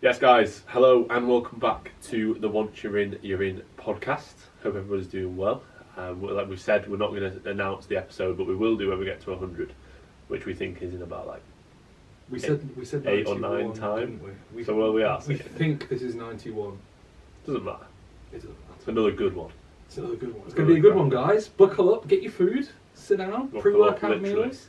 Yes, guys, hello and welcome back to the Once You're In podcast. Hope everybody's doing well. Like we said, we're not going to announce the episode, but we will do when we get to 100, which we think is in about like we said 8 or 9 time. We So where we are? We think this is 91. Doesn't matter. It doesn't matter. It's another good one. It's another good one. It's going to be a good one, guys. Buckle up, get your food, sit down, pre-workout meals.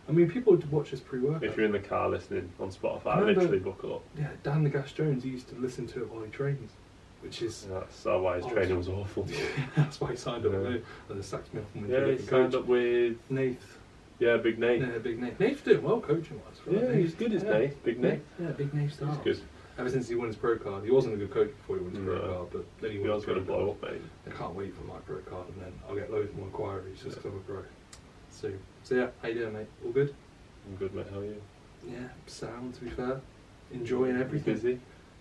I mean, people would watch us pre-workout. If you're in the car listening on Spotify, literally buckle up. Yeah, Dan the Gas Jones, he used to listen to it while he trains, which is... That's why his training was awful. That's why he signed up with me, and they sacked me off and went to a he different signed coach. up with... Nath. Yeah, Big Nate. Yeah, Big Nate. Nate's doing well coaching-wise. Yeah, he's good as Nate. Big Nate. Yeah, Big Nate stars. He's good. Ever since he won his pro card. He wasn't a good coach before he won his pro card, but then he won his pro going to card. blow up, mate. I can't wait for my pro card, and then I'll get loads more inquiries just because I'm a pro. So yeah, how you doing, mate? All good? I'm good, mate. How are you? Yeah, sound, to be fair. Enjoying everything. Busy?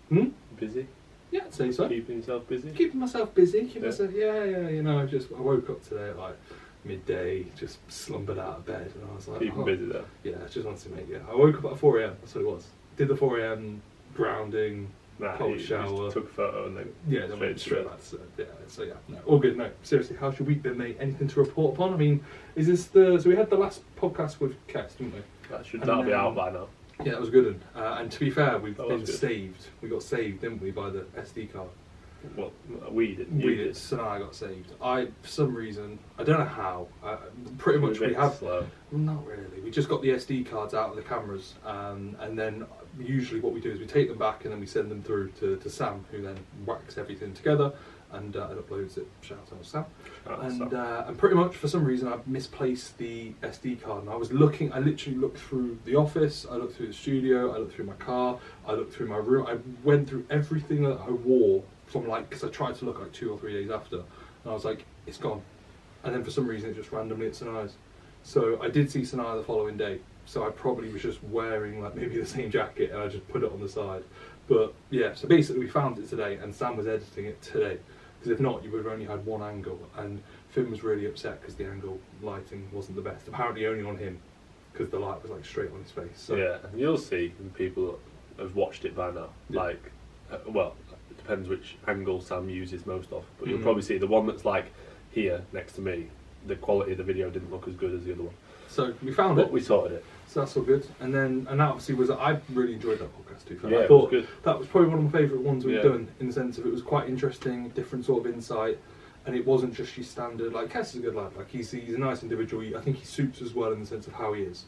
Hmm? Busy? Yeah, I'd say so. Keeping yourself busy? Keeping myself busy. You know, I woke up today at like midday, just slumbered out of bed, and I was like... Keeping busy though? Yeah, I just wanted to make I woke up at 4 a.m, that's what it was. Did the 4 a.m. grounding, cold shower. Just took a photo and then... Yeah, then went straight back to... Yeah, no, all good, no. Seriously, how's your week been, mate? Anything to report upon? I mean, is this the... So we had the last podcast with Kes, didn't we? That'll be out by now. Yeah, it was good. And to be fair, we've been good. saved. We got saved, didn't we, by the SD card? Well, we didn't. We did. So I got saved. For some reason, I don't know how. Pretty much we have. Slow. Not really. We just got the SD cards out of the cameras, and then usually what we do is we take them back and then we send them through to Sam, who then whacks everything together and uploads it. Shout out to Sam. And pretty much for some reason I misplaced the SD card, and I literally looked through the office, I looked through the studio, I looked through my car, I looked through my room, I went through everything that I wore from because I tried to look like 2 or 3 days after, and I was like, it's gone. And then for some reason it just randomly at Sanai's. So I did see Sanai the following day, so I probably was just wearing like maybe the same jacket and I just put it on the side. But yeah, so basically we found it today and Sam was editing it today, because if not you would have only had one angle, and Finn was really upset because the angle lighting wasn't the best, apparently only on him because the light was like straight on his face. So yeah, you'll see when people have watched it by now. Yeah. Like, well, it depends which angle Sam uses most of, but you'll probably see the one that's like here next to me, the quality of the video didn't look as good as the other one. So we found it. But we sorted it. So that's all good. And that obviously was... I really enjoyed that podcast too. Yeah, I thought it was good. That was probably one of my favourite ones we've done, in the sense of it was quite interesting, different sort of insight, and it wasn't just your standard... Like, Kes is a good lad. Like, he's a nice individual. I think he suits as well in the sense of how he is.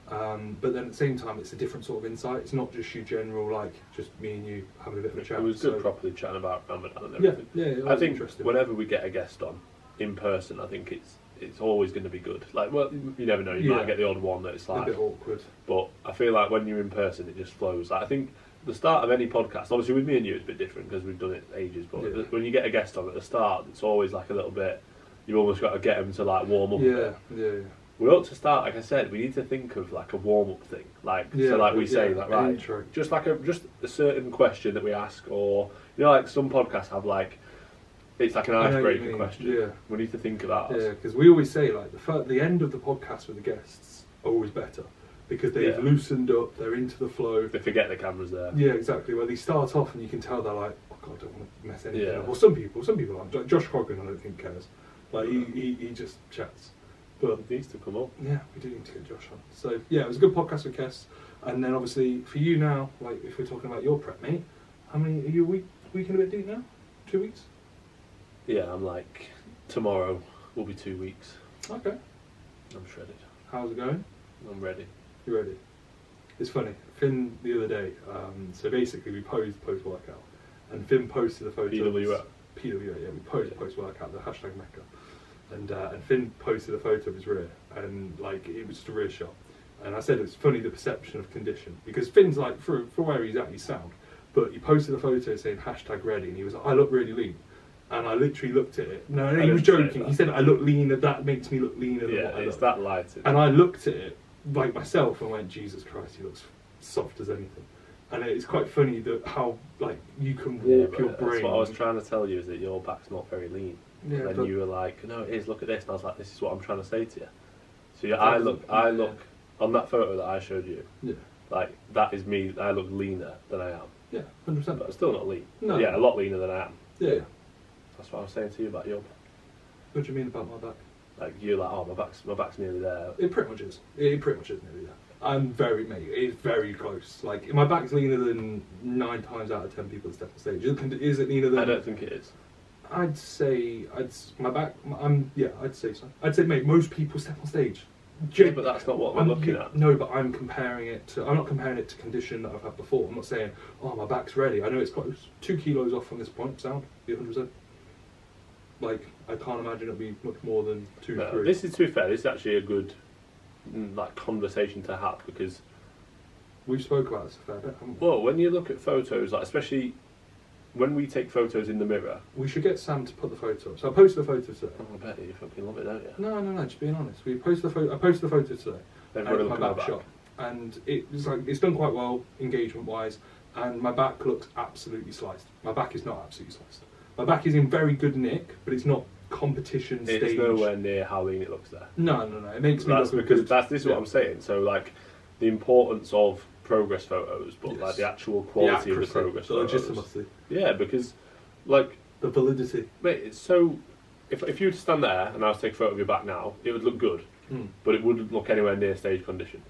But then at the same time, it's a different sort of insight. It's not just your general, like, just me and you having a bit of a chat. It was good properly chatting about Ramadan and everything. Yeah, I think whenever we get a guest on in person, I think it's always going to be good. Like, well, you never know, you might get the odd one that it's like... a bit awkward. But I feel like when you're in person, it just flows. Like, I think the start of any podcast, obviously with me and you it's a bit different because we've done it ages, but when you get a guest on at the start, it's always like a little bit... You've almost got to get them to, like, warm up a bit. Yeah. We ought to start, like I said, we need to think of like a warm-up thing, like so, like we say that, right? Intro. Just like just a certain question that we ask, or you know, like some podcasts have like it's like an icebreaker question. Yeah, we need to think of that. Yeah, because we always say like the end of the podcast with the guests are always better because they've loosened up, they're into the flow. They forget the camera's there. Yeah, exactly. Where they start off and you can tell they're like, oh God, I don't want to mess anything up. Or some people aren't. Like Josh Coggan, I don't think cares. Like he just chats. But it needs to come up. Yeah, we do need to get Josh on. So yeah, it was a good podcast with Kes. And then obviously for you now, like if we're talking about your prep, mate, how many are you a week and a bit deep now? 2 weeks? Yeah, I'm like tomorrow will be 2 weeks. Okay. I'm shredded. How's it going? I'm ready. You ready? It's funny. Finn the other day. So basically we posed post workout, and Finn posted a photo. PWA. Yeah, we posed post workout. The hashtag Mecca. And Finn posted a photo of his rear, and like it was just a rear shot. And I said it's funny the perception of condition, because Finn's like for where he's at, he's sound. But he posted a photo saying hashtag ready, and he was like, I look really lean. And I literally looked at it. No, he was joking. He said I look leaner. That makes me look leaner than what I look. It's that light. And I looked at it like myself and went, Jesus Christ, he looks soft as anything. And it's quite funny that how like you can warp your brain. That's what I was trying to tell you, is that your back's not very lean. Yeah, and then you were like, no, it is, look at this. And I was like, this is what I'm trying to say to you. So yeah, I look on that photo that I showed you, like that is me. I look leaner than I am. Yeah, 100%. But still not lean. No. Yeah, a lot leaner than I am. Yeah. That's what I was saying to you about your. What do you mean about my back? Like you're like, oh, my back's nearly there. It pretty much is. It pretty much is nearly there. I'm very, mate. It's very close. Like my back's leaner than 9 times out of 10 people that step on stage. Is it leaner than? I don't think it is. I'd say my back. I'd say so. I'd say, mate, most people step on stage. Yeah, but that's not what we're looking at. No, but I'm comparing it to. I'm not comparing it to condition that I've had before. I'm not saying, oh, my back's ready. I know it's close. 2 kilos off from this point. Sound? Be 100%. Like I can't imagine it'll be much more than 2, 3. This is, to be fair, this is actually a good like conversation to have because we've spoke about this a fair bit, haven't we? Well, when you look at photos, like especially when we take photos in the mirror, we should get Sam to put the photo up. So I posted the photo today. Oh, I bet you fucking love it, don't you? No, just being honest. I posted the photo today. Everybody My back shot, and it was like it's done quite well engagement wise, and my back looks absolutely sliced. My back is not absolutely sliced. My back is in very good nick, but it's not competition stage. It's nowhere near how lean it looks there. No. It makes me look because good. This is what I'm saying. So like the importance of progress photos, but yes. like the actual quality of the progress photos. Legitimacy. Yeah, because like the validity. Mate, it's so. If you were to stand there and I was to take a photo of your back now, it would look good, but it wouldn't look anywhere near stage condition.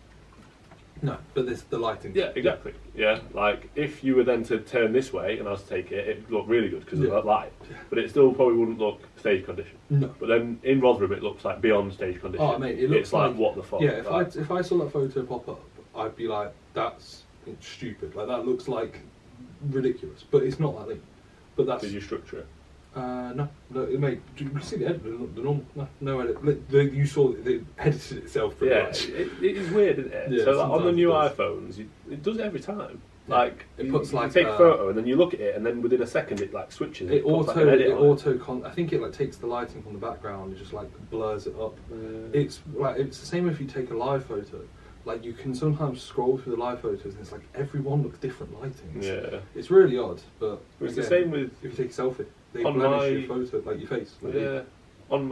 No, but this the lighting. Yeah, exactly. Yeah, like if you were then to turn this way and I was to take it, it'd look really good because of that light. But it still probably wouldn't look stage condition. No. But then in Rotherham, it looks like beyond stage condition. Oh, mate, it looks it's like what the fuck. Yeah, like, if I saw that photo pop up, I'd be like, that's stupid. Like that looks like ridiculous, but it's not that lean. But that's. Did you structure it? No, mate. You can see the edit, the normal. No edit. You saw it edited itself pretty much. It is weird, isn't it? Yeah, so like, on the new it iPhones, it does it every time. Yeah. Like it puts you like take a photo and then you look at it and then within a second it like switches. I think it like takes the lighting from the background and just like blurs it up. It's the same if you take a live photo. Like you can sometimes scroll through the live photos and it's like everyone looks different lighting. It's really odd, but it's again, the same with if you take a selfie. They on blemish your photo, like your face. Like on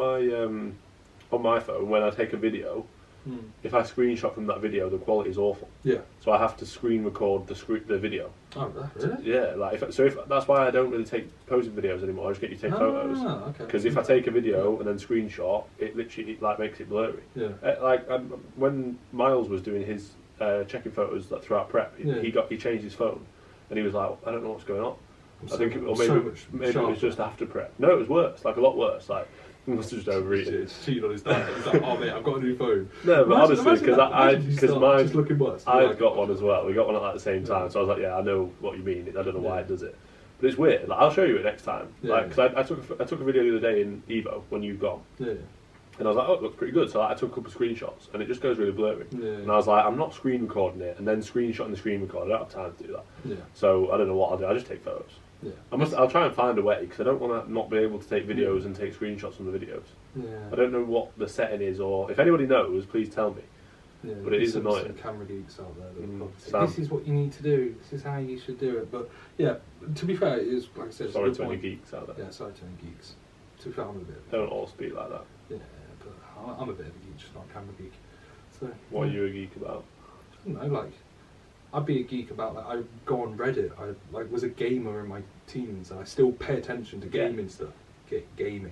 my phone when I take a video, if I screenshot from that video, the quality is awful. Yeah. So I have to screen record the video. Oh, really? Yeah, like if that's why I don't really take posing videos anymore. I just get you to take photos. Okay. Because if I take a video and then screenshot, it literally like makes it blurry. Yeah. When Miles was doing his checking photos like, throughout prep, he changed his phone, and he was like, I don't know what's going on. Maybe it was just after prep. No, it was worse, like a lot worse. Like he must have just overeaten. He's cheating on his diet. He's like, oh mate, I've got a new phone. No, but honestly, because mine, just looking worse. I'd got one as well. We got one at like the same time, so I was like, yeah, I know what you mean. I don't know why it does it, but it's weird. Like I'll show you it next time. Like because I took a video the other day in Evo when you've gone. Yeah. And I was like, oh, it looks pretty good. So I took a couple of screenshots, and it just goes really blurry. Yeah. And I was like, I'm not screen recording it, and then screenshotting the screen record. I don't have time to do that. Yeah. So I don't know what I'll do. I just take photos. Yeah. I'll try and find a way because I don't want to not be able to take videos and take screenshots from the videos. Yeah. I don't know what the setting is, or if anybody knows, please tell me. Yeah, but it is annoying. Some camera geeks out there. This is what you need to do. This is how you should do it. But yeah, to be fair, it is like I said. Sorry to any geeks out there. Yeah, sorry to any geeks. To be fair, I'm a bit. Don't all speak like that. Yeah, but I'm a bit of a geek, just not a camera geek. So. What are you a geek about? I don't know, like. I'd be a geek about like I go on Reddit. I like was a gamer in my teens, and I still pay attention to gaming stuff. Gaming,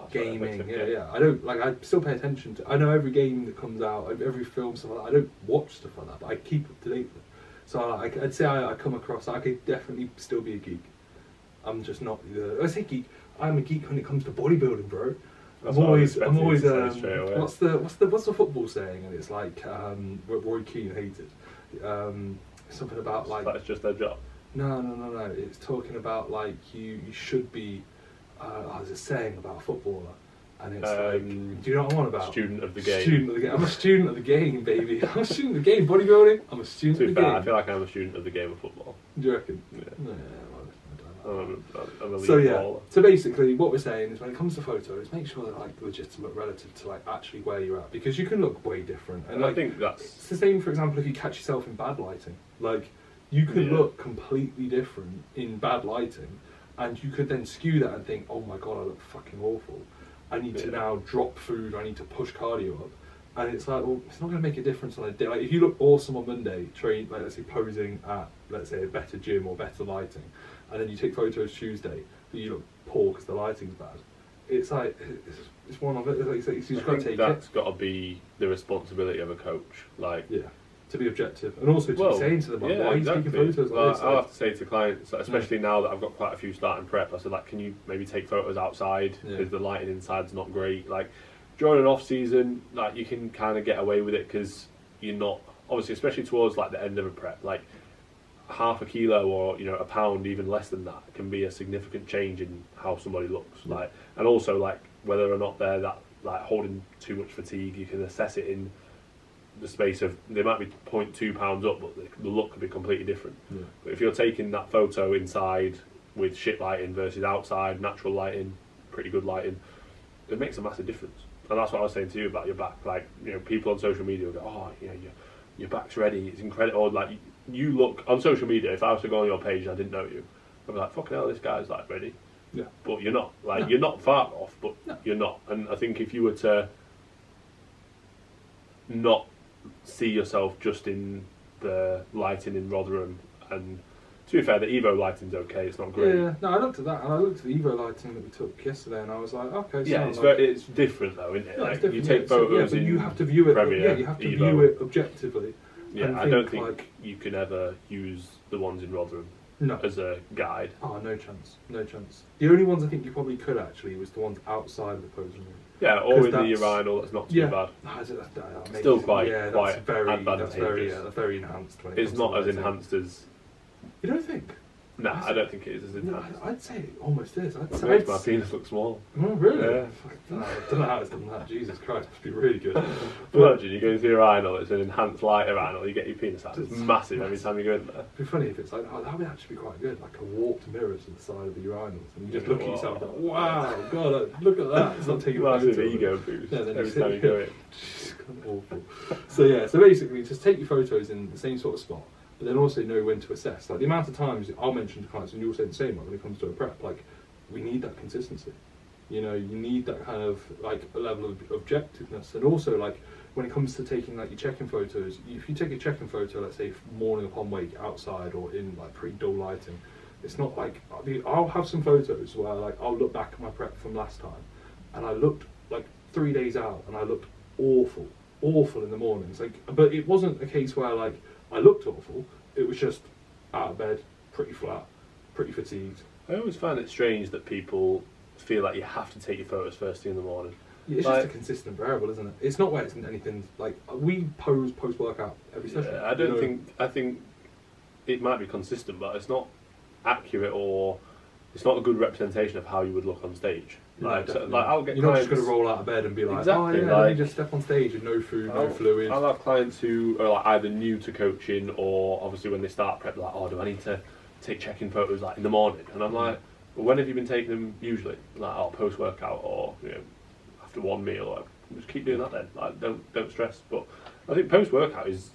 gaming. Yeah. I don't like. I still pay attention to. I know every game that comes out, every film stuff like that. I don't watch stuff like that, but I keep up to date with it. So I'd say I come across. I could definitely still be a geek. I'm just not. I say geek. I'm a geek when it comes to bodybuilding, bro. I'm always. What's the football saying? And it's like what Roy Keane hated. Something about like that's just their job. No. It's talking about like you should be. There's a saying about a footballer, and it's like, do you know what I'm on about? Student of the game. Student of the game. I'm a student of the game, baby. I'm a student of the game. Bodybuilding. I'm a student of the game. I feel like I'm a student of the game of football. Do you reckon? Yeah. I'm a baller. So basically, what we're saying is when it comes to photos, make sure they're like legitimate relative to like actually where you're at, because you can look way different. And I think it's the same. For example, if you catch yourself in bad lighting, like you could look completely different in bad lighting, and you could then skew that and think, oh my god, I look fucking awful. I need to now drop food. I need to push cardio up. And it's like, well, it's not going to make a difference on a day. Like, if you look awesome on Monday, train, like, let's say posing at, let's say, a better gym or better lighting, and then you take photos Tuesday, but you look poor because the lighting's bad. It's like, it's one of it. Like, you've just got to take it. That's got to be the responsibility of a coach. Like, yeah, to be objective, and also to be saying to them, like, why are you taking photos like this? I'll have to say to clients, especially now that I've got quite a few starting prep, I said, like, can you maybe take photos outside because the lighting inside's not great. Like, during an off season, like, you can kind of get away with it because you're not, obviously, especially towards like the end of a prep, like half a kilo or, you know, a pound, even less than that, can be a significant change in how somebody looks. Like, and also like whether or not they're that like holding too much fatigue, you can assess it in the space of, they might be 0.2 pounds up, but the look could be completely different. But if you're taking that photo inside with shit lighting versus outside, natural lighting, pretty good lighting, it makes a massive difference. And that's what I was saying to you about your back. Like, you know, people on social media will go, oh, you know, your back's ready, it's incredible. Or, like, you look on social media, if I was to go on your page and I didn't know you, I'd be like, fucking hell, this guy's like ready. Yeah. But you're not. Like, you're not far off, but you're not. And I think if you were to not see yourself just in the lighting in Rotherham, and to be fair, the Evo lighting's okay, it's not great. Yeah, no, I looked at that, and I looked at the Evo lighting that we took yesterday, and I was like, okay, so yeah, it's different though, isn't it? Yeah, like, it's you take photos, but in you have to view it. Premier, you have to Evo. view it objectively. Yeah, I don't think you can ever use the ones in Rotherham as a guide. Oh, no chance, no chance. The only ones I think you probably could actually was the ones outside of the posing room. Yeah, or in the urinal, that's not too bad. Still quite very advantageous. That's very enhanced. It's not as enhanced as... You don't think? No, I don't think it is as enhanced. I'd say it almost is. It makes my penis look small. Oh, really? Yeah. I don't know how it's done that. Jesus Christ, must be really good. Imagine you go into your urinal, it's an enhanced light urinal, you get your penis out. It's massive every time you go in there. It'd be funny if it's like, oh, that would actually be quite good, like a warped mirror to the side of the urinals, and you just look at yourself and go, wow, God, look at that. It's not taking a massive ego boost every time you go in. It's kind of awful. So basically, just take your photos in the same sort of spot, but then also know when to assess. Like the amount of times I'll mention to clients, and you'll say the same, like when it comes to a prep, like we need that consistency. You know, you need that kind of like a level of objectiveness, and also like when it comes to taking like your check-in photos, if you take a check-in photo, let's say morning upon wake outside or in like pretty dull lighting, it's not like I'll have some photos where like I'll look back at my prep from last time, and I looked like 3 days out, and I looked awful in the mornings. Like, but it wasn't a case where like I looked awful. It was just out of bed, pretty flat, pretty fatigued. I always find it strange that people feel like you have to take your photos first thing in the morning. Yeah, it's just a consistent variable, isn't it? It's not where it's anything like we pose post-workout every session. I don't think. I think it might be consistent, but it's not accurate, or it's not a good representation of how you would look on stage. Like, so, like I'll get you're not just going to roll out of bed and be like, exactly, oh yeah, let me just step on stage with no food, no fluid. I'll have clients who are like either new to coaching, or obviously when they start prep, like, oh, do I need to take check-in photos like in the morning? And I'm like, well, when have you been taking them usually? Like, oh, post-workout, or you know, after one meal. Like, just keep doing that then. Like, don't stress. But I think post-workout is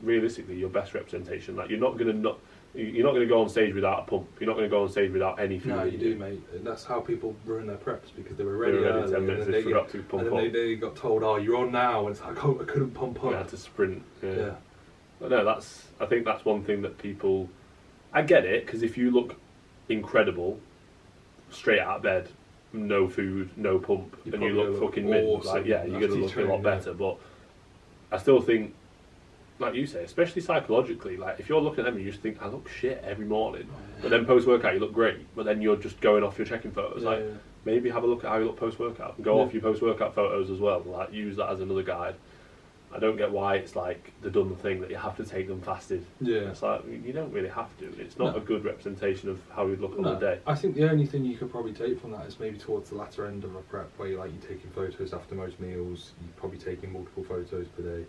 realistically your best representation. Like, you're not going to go on stage without a pump. You're not going to go on stage without any food. No, you do, mate. And that's how people ruin their preps, because they were ready, 10 minutes, they forgot to pump up. And then they got told, oh, you're on now, and it's like, oh, I couldn't pump up. You had to sprint. Yeah. But no, I think that's one thing that people... I get it, because if you look incredible, straight out of bed, no food, no pump, and you look fucking mint, like, yeah, you're going to look a lot better. But I still think, like you say, especially psychologically, like if you're looking at them, you just think, I look shit every morning, but then post-workout you look great, but then you're just going off your checking photos. Maybe have a look at how you look post-workout, and go off your post-workout photos as well, like use that as another guide. I don't get why it's like the done thing that you have to take them fasted. Yeah. It's like, you don't really have to. It's not a good representation of how you'd look on the day. I think the only thing you could probably take from that is maybe towards the latter end of a prep, where you're taking photos after most meals, you're probably taking multiple photos per day.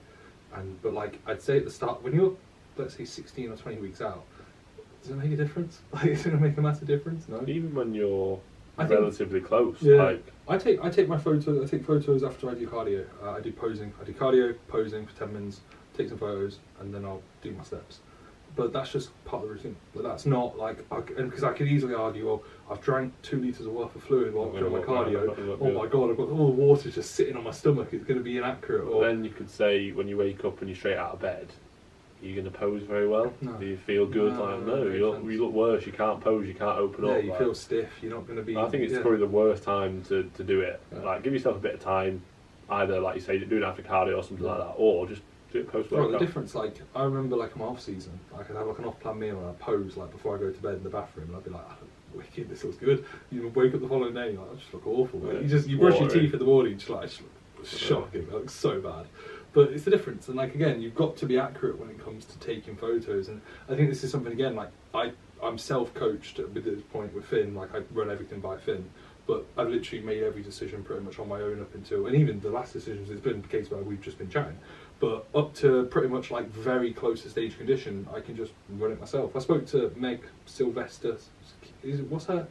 But like I'd say at the start, when you're, let's say, 16 or 20 weeks out, does it make a difference? Like, is it going to make a massive difference? No. Even when you're relatively close. Yeah. Like, I take my photos. I take photos after I do cardio. I do posing. I do cardio, posing for 10 minutes, take some photos, and then I'll do my steps. But that's just part of the routine. But that's not like, because I could easily argue, well, I've drank 2 litres of worth of fluid while doing my cardio. Oh my god, I've got all the water just sitting on my stomach. It's going to be inaccurate. Or then you could say when you wake up and you're straight out of bed, you're going to pose very well. No. Do you feel good? No, you look worse. You can't pose. You can't open up. Yeah, you feel stiff. You're not going to be. I think it's probably the worst time to do it. Yeah. Like, give yourself a bit of time. Either, like you say, do it after cardio or something like that, or just do it post workout. The difference, like, I remember, like, my off season, I could have like an off-plan meal and I'd pose like before I go to bed in the bathroom, and I'd be like, oh, wicked, this looks good. You wake up the following day, you're like, I just look awful. Yeah. You brush your teeth in the morning, just look shocking. It looks so bad. But it's the difference, and like again, you've got to be accurate when it comes to taking photos. And I think this is something again, like I'm self-coached at this point with Finn. Like, I run everything by Finn. But I've literally made every decision pretty much on my own up until, and even the last decisions, it's been the case where we've just been chatting. But up to pretty much like very close to stage condition, I can just run it myself. I spoke to Meg Sylvester. What's her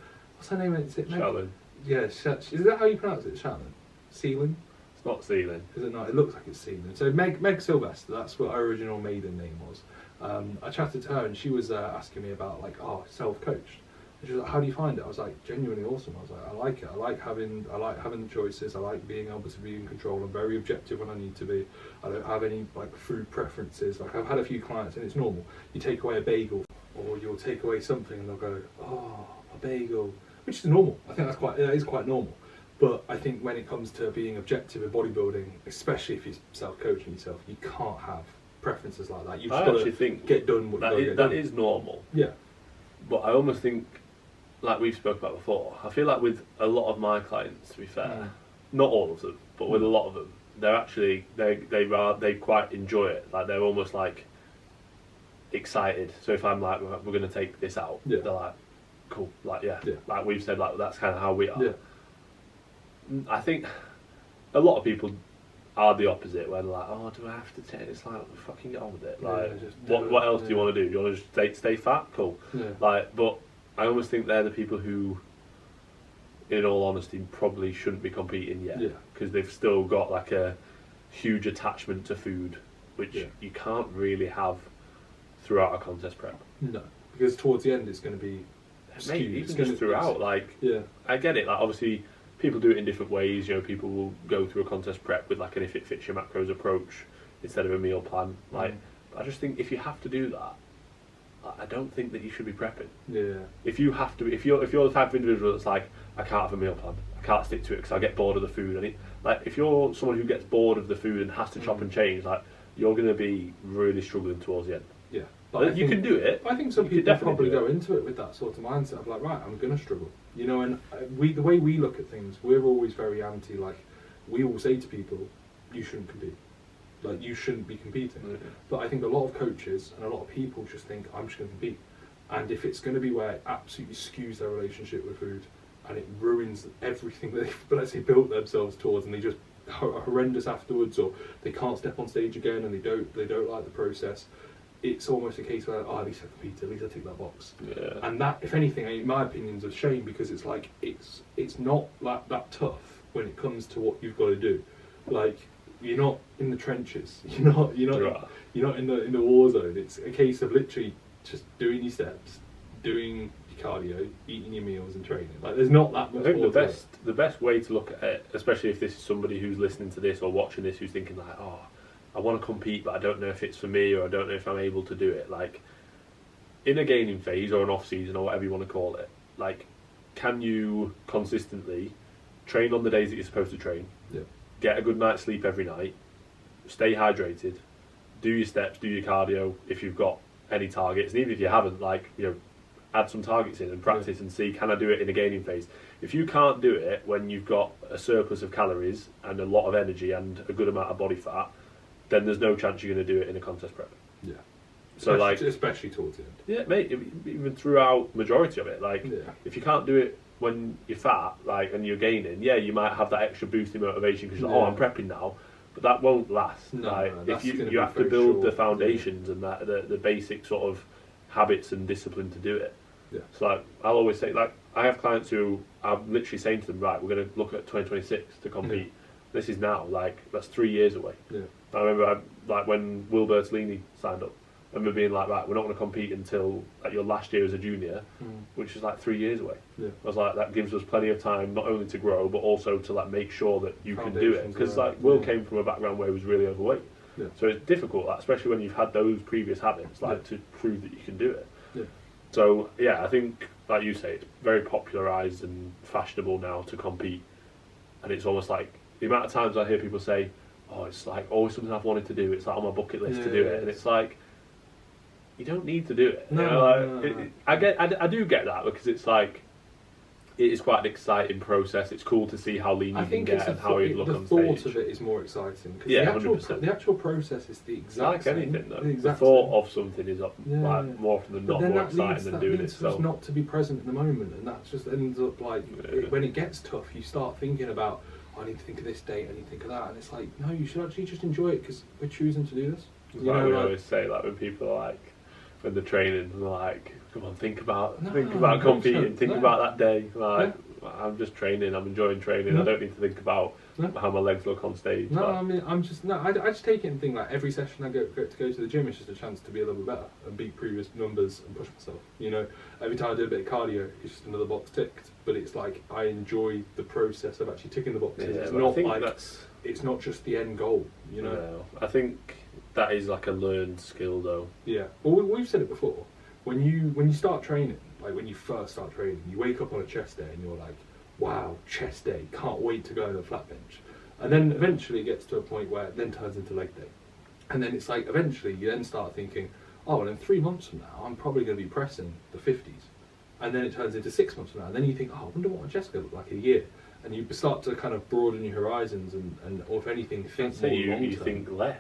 name? Is it Meg? Shalyn. Yeah, is that how you pronounce it? Shalyn? Sealing? It's not Sealing. Is it not? It looks like it's Sealing. So Meg Sylvester, that's what her original maiden name was. I chatted to her and she was asking me about like, self-coached. And she was like, how do you find it? I was like, genuinely awesome. I was like, I like it. I like having the choices. I like being able to be in control. I'm very objective when I need to be. I don't have any like food preferences. Like, I've had a few clients and it's normal. You take away a bagel or you'll take away something and they'll go, oh, a bagel, which is normal. I think that is quite normal. But I think when it comes to being objective in bodybuilding, especially if you're self-coaching yourself, you can't have preferences like that. You've just got to get done what you that is normal. Yeah. But I almost think, like we've spoken about before, I feel like with a lot of my clients, to be fair, not all of them, but with a lot of them, they're actually they quite enjoy it. Like, they're almost like excited. So if I'm like, we're going to take this out, they're like, cool, like like we've said, like that's kind of how we are. Yeah. I think a lot of people are the opposite, where they're like, oh, do I have to take this? Like, fucking get on with it. Like, what else do you want to do? Do you want to just stay fat? Cool. Yeah. Like, but I almost think they're the people who, in all honesty, probably shouldn't be competing yet, because they've still got like a huge attachment to food, which you can't really have throughout a contest prep. No, because towards the end it's going to be skewed. Even just throughout, like, I get it. Like, obviously, people do it in different ways. You know, people will go through a contest prep with like an if it fits your macros approach instead of a meal plan. Like, I just think if you have to do that, I don't think that you should be prepping. Yeah. If you have to, if you're the type of individual that's like, I can't have a meal plan, I can't stick to it because I get bored of the food. And like, if you're someone who gets bored of the food and has to chop and change, like, you're going to be really struggling towards the end. Yeah. But you can do it. I think some people probably go into it with that sort of mindset of like, right, I'm going to struggle. You know, and the way we look at things, we're always very anti. Like, we all say to people, you shouldn't compete. Like, you shouldn't be competing. But I think a lot of coaches and a lot of people just think, I'm just going to compete. And if it's going to be where it absolutely skews their relationship with food and it ruins everything they've, let's say, built themselves towards, and they just are horrendous afterwards, or they can't step on stage again and they don't like the process, it's almost a case where, at least I competed, at least I tick that box. Yeah. And that, if anything, in my opinion, is a shame, because it's like, it's not like that tough when it comes to what you've got to do. Like, you're not in the trenches. You're not in the war zone. It's a case of literally just doing your steps, doing your cardio, eating your meals, and training. Like, there's not that much. I think the best way to look at it, especially if this is somebody who's listening to this or watching this, who's thinking like, oh, I want to compete, but I don't know if it's for me, or I don't know if I'm able to do it. Like, in a gaining phase or an off season or whatever you want to call it, like, can you consistently train on the days that you're supposed to train? Yeah. Get a good night's sleep every night, stay hydrated, do your steps, do your cardio if you've got any targets, and even if you haven't, like, you know, add some targets in and practice and see, can I do it in a gaining phase? If you can't do it when you've got a surplus of calories and a lot of energy and a good amount of body fat, then there's no chance you're going to do it in a contest prep. Yeah. So especially towards the end. Yeah, mate, even throughout majority of it, like, if you can't do it when you're fat, like, and you're gaining, you might have that extra boost in motivation because you're like, I'm prepping now, but that won't last. No, like, if you have to build the foundations and that the basic sort of habits and discipline to do it. Yeah. So like, I'll always say, like, I have clients who I'm literally saying to them, right, we're going to look at 2026 to compete. Yeah. This is now, like, that's 3 years away. Yeah. I remember, like, when Will Bertolini signed up, and we're being like, right, we're not going to compete until like your last year as a junior, which is like 3 years away. Yeah. I was like, that gives us plenty of time not only to grow but also to like make sure that you can do it, because like Will came from a background where he was really overweight, so it's difficult, like, especially when you've had those previous habits, like to prove that you can do it. So yeah, I think like you say, it's very popularised and fashionable now to compete, and it's almost like the amount of times I hear people say, oh, it's like always something I've wanted to do, it's like on my bucket list to do it, and it's like, you don't need to do it. No. I do get that, because it's like, it is quite an exciting process. It's cool to see how lean you can get and how you look on stage. The thought of it is more exciting. Yeah, the actual process is the exact same. Like anything though, the thought of something is like more often than not more exciting than doing it. So not to be present in the moment, and that just ends up like when it gets tough, you start thinking about, I need to think of this date, I need to think of that, and it's like, no, you should actually just enjoy it, because we're choosing to do this. We always say, like, when people are like, when they're training, and they're like, come on, think about competing, think about that day. Like, I'm just training, I'm enjoying training, I don't need to think about how my legs look on stage. No, I mean, I just take it and think, like, every session I go to the gym is just a chance to be a little bit better and beat previous numbers and push myself. You know, every time I do a bit of cardio, it's just another box ticked. But it's like, I enjoy the process of actually ticking the boxes. Yeah, it's not like it's not just the end goal. You know, no, I think that is like a learned skill, though. Yeah, well, we've said it before. When you start training, like when you first start training, you wake up on a chest day and you're like, wow, chest day, can't wait to go to the flat bench. And then eventually it gets to a point where it then turns into leg day. And then it's like, eventually you then start thinking, oh, well, in 3 months from now, I'm probably going to be pressing the 50s. And then it turns into 6 months from now. And then you think, oh, I wonder what my chest going to look like in a year. And you start to kind of broaden your horizons and or if anything, think more long-term. You think less.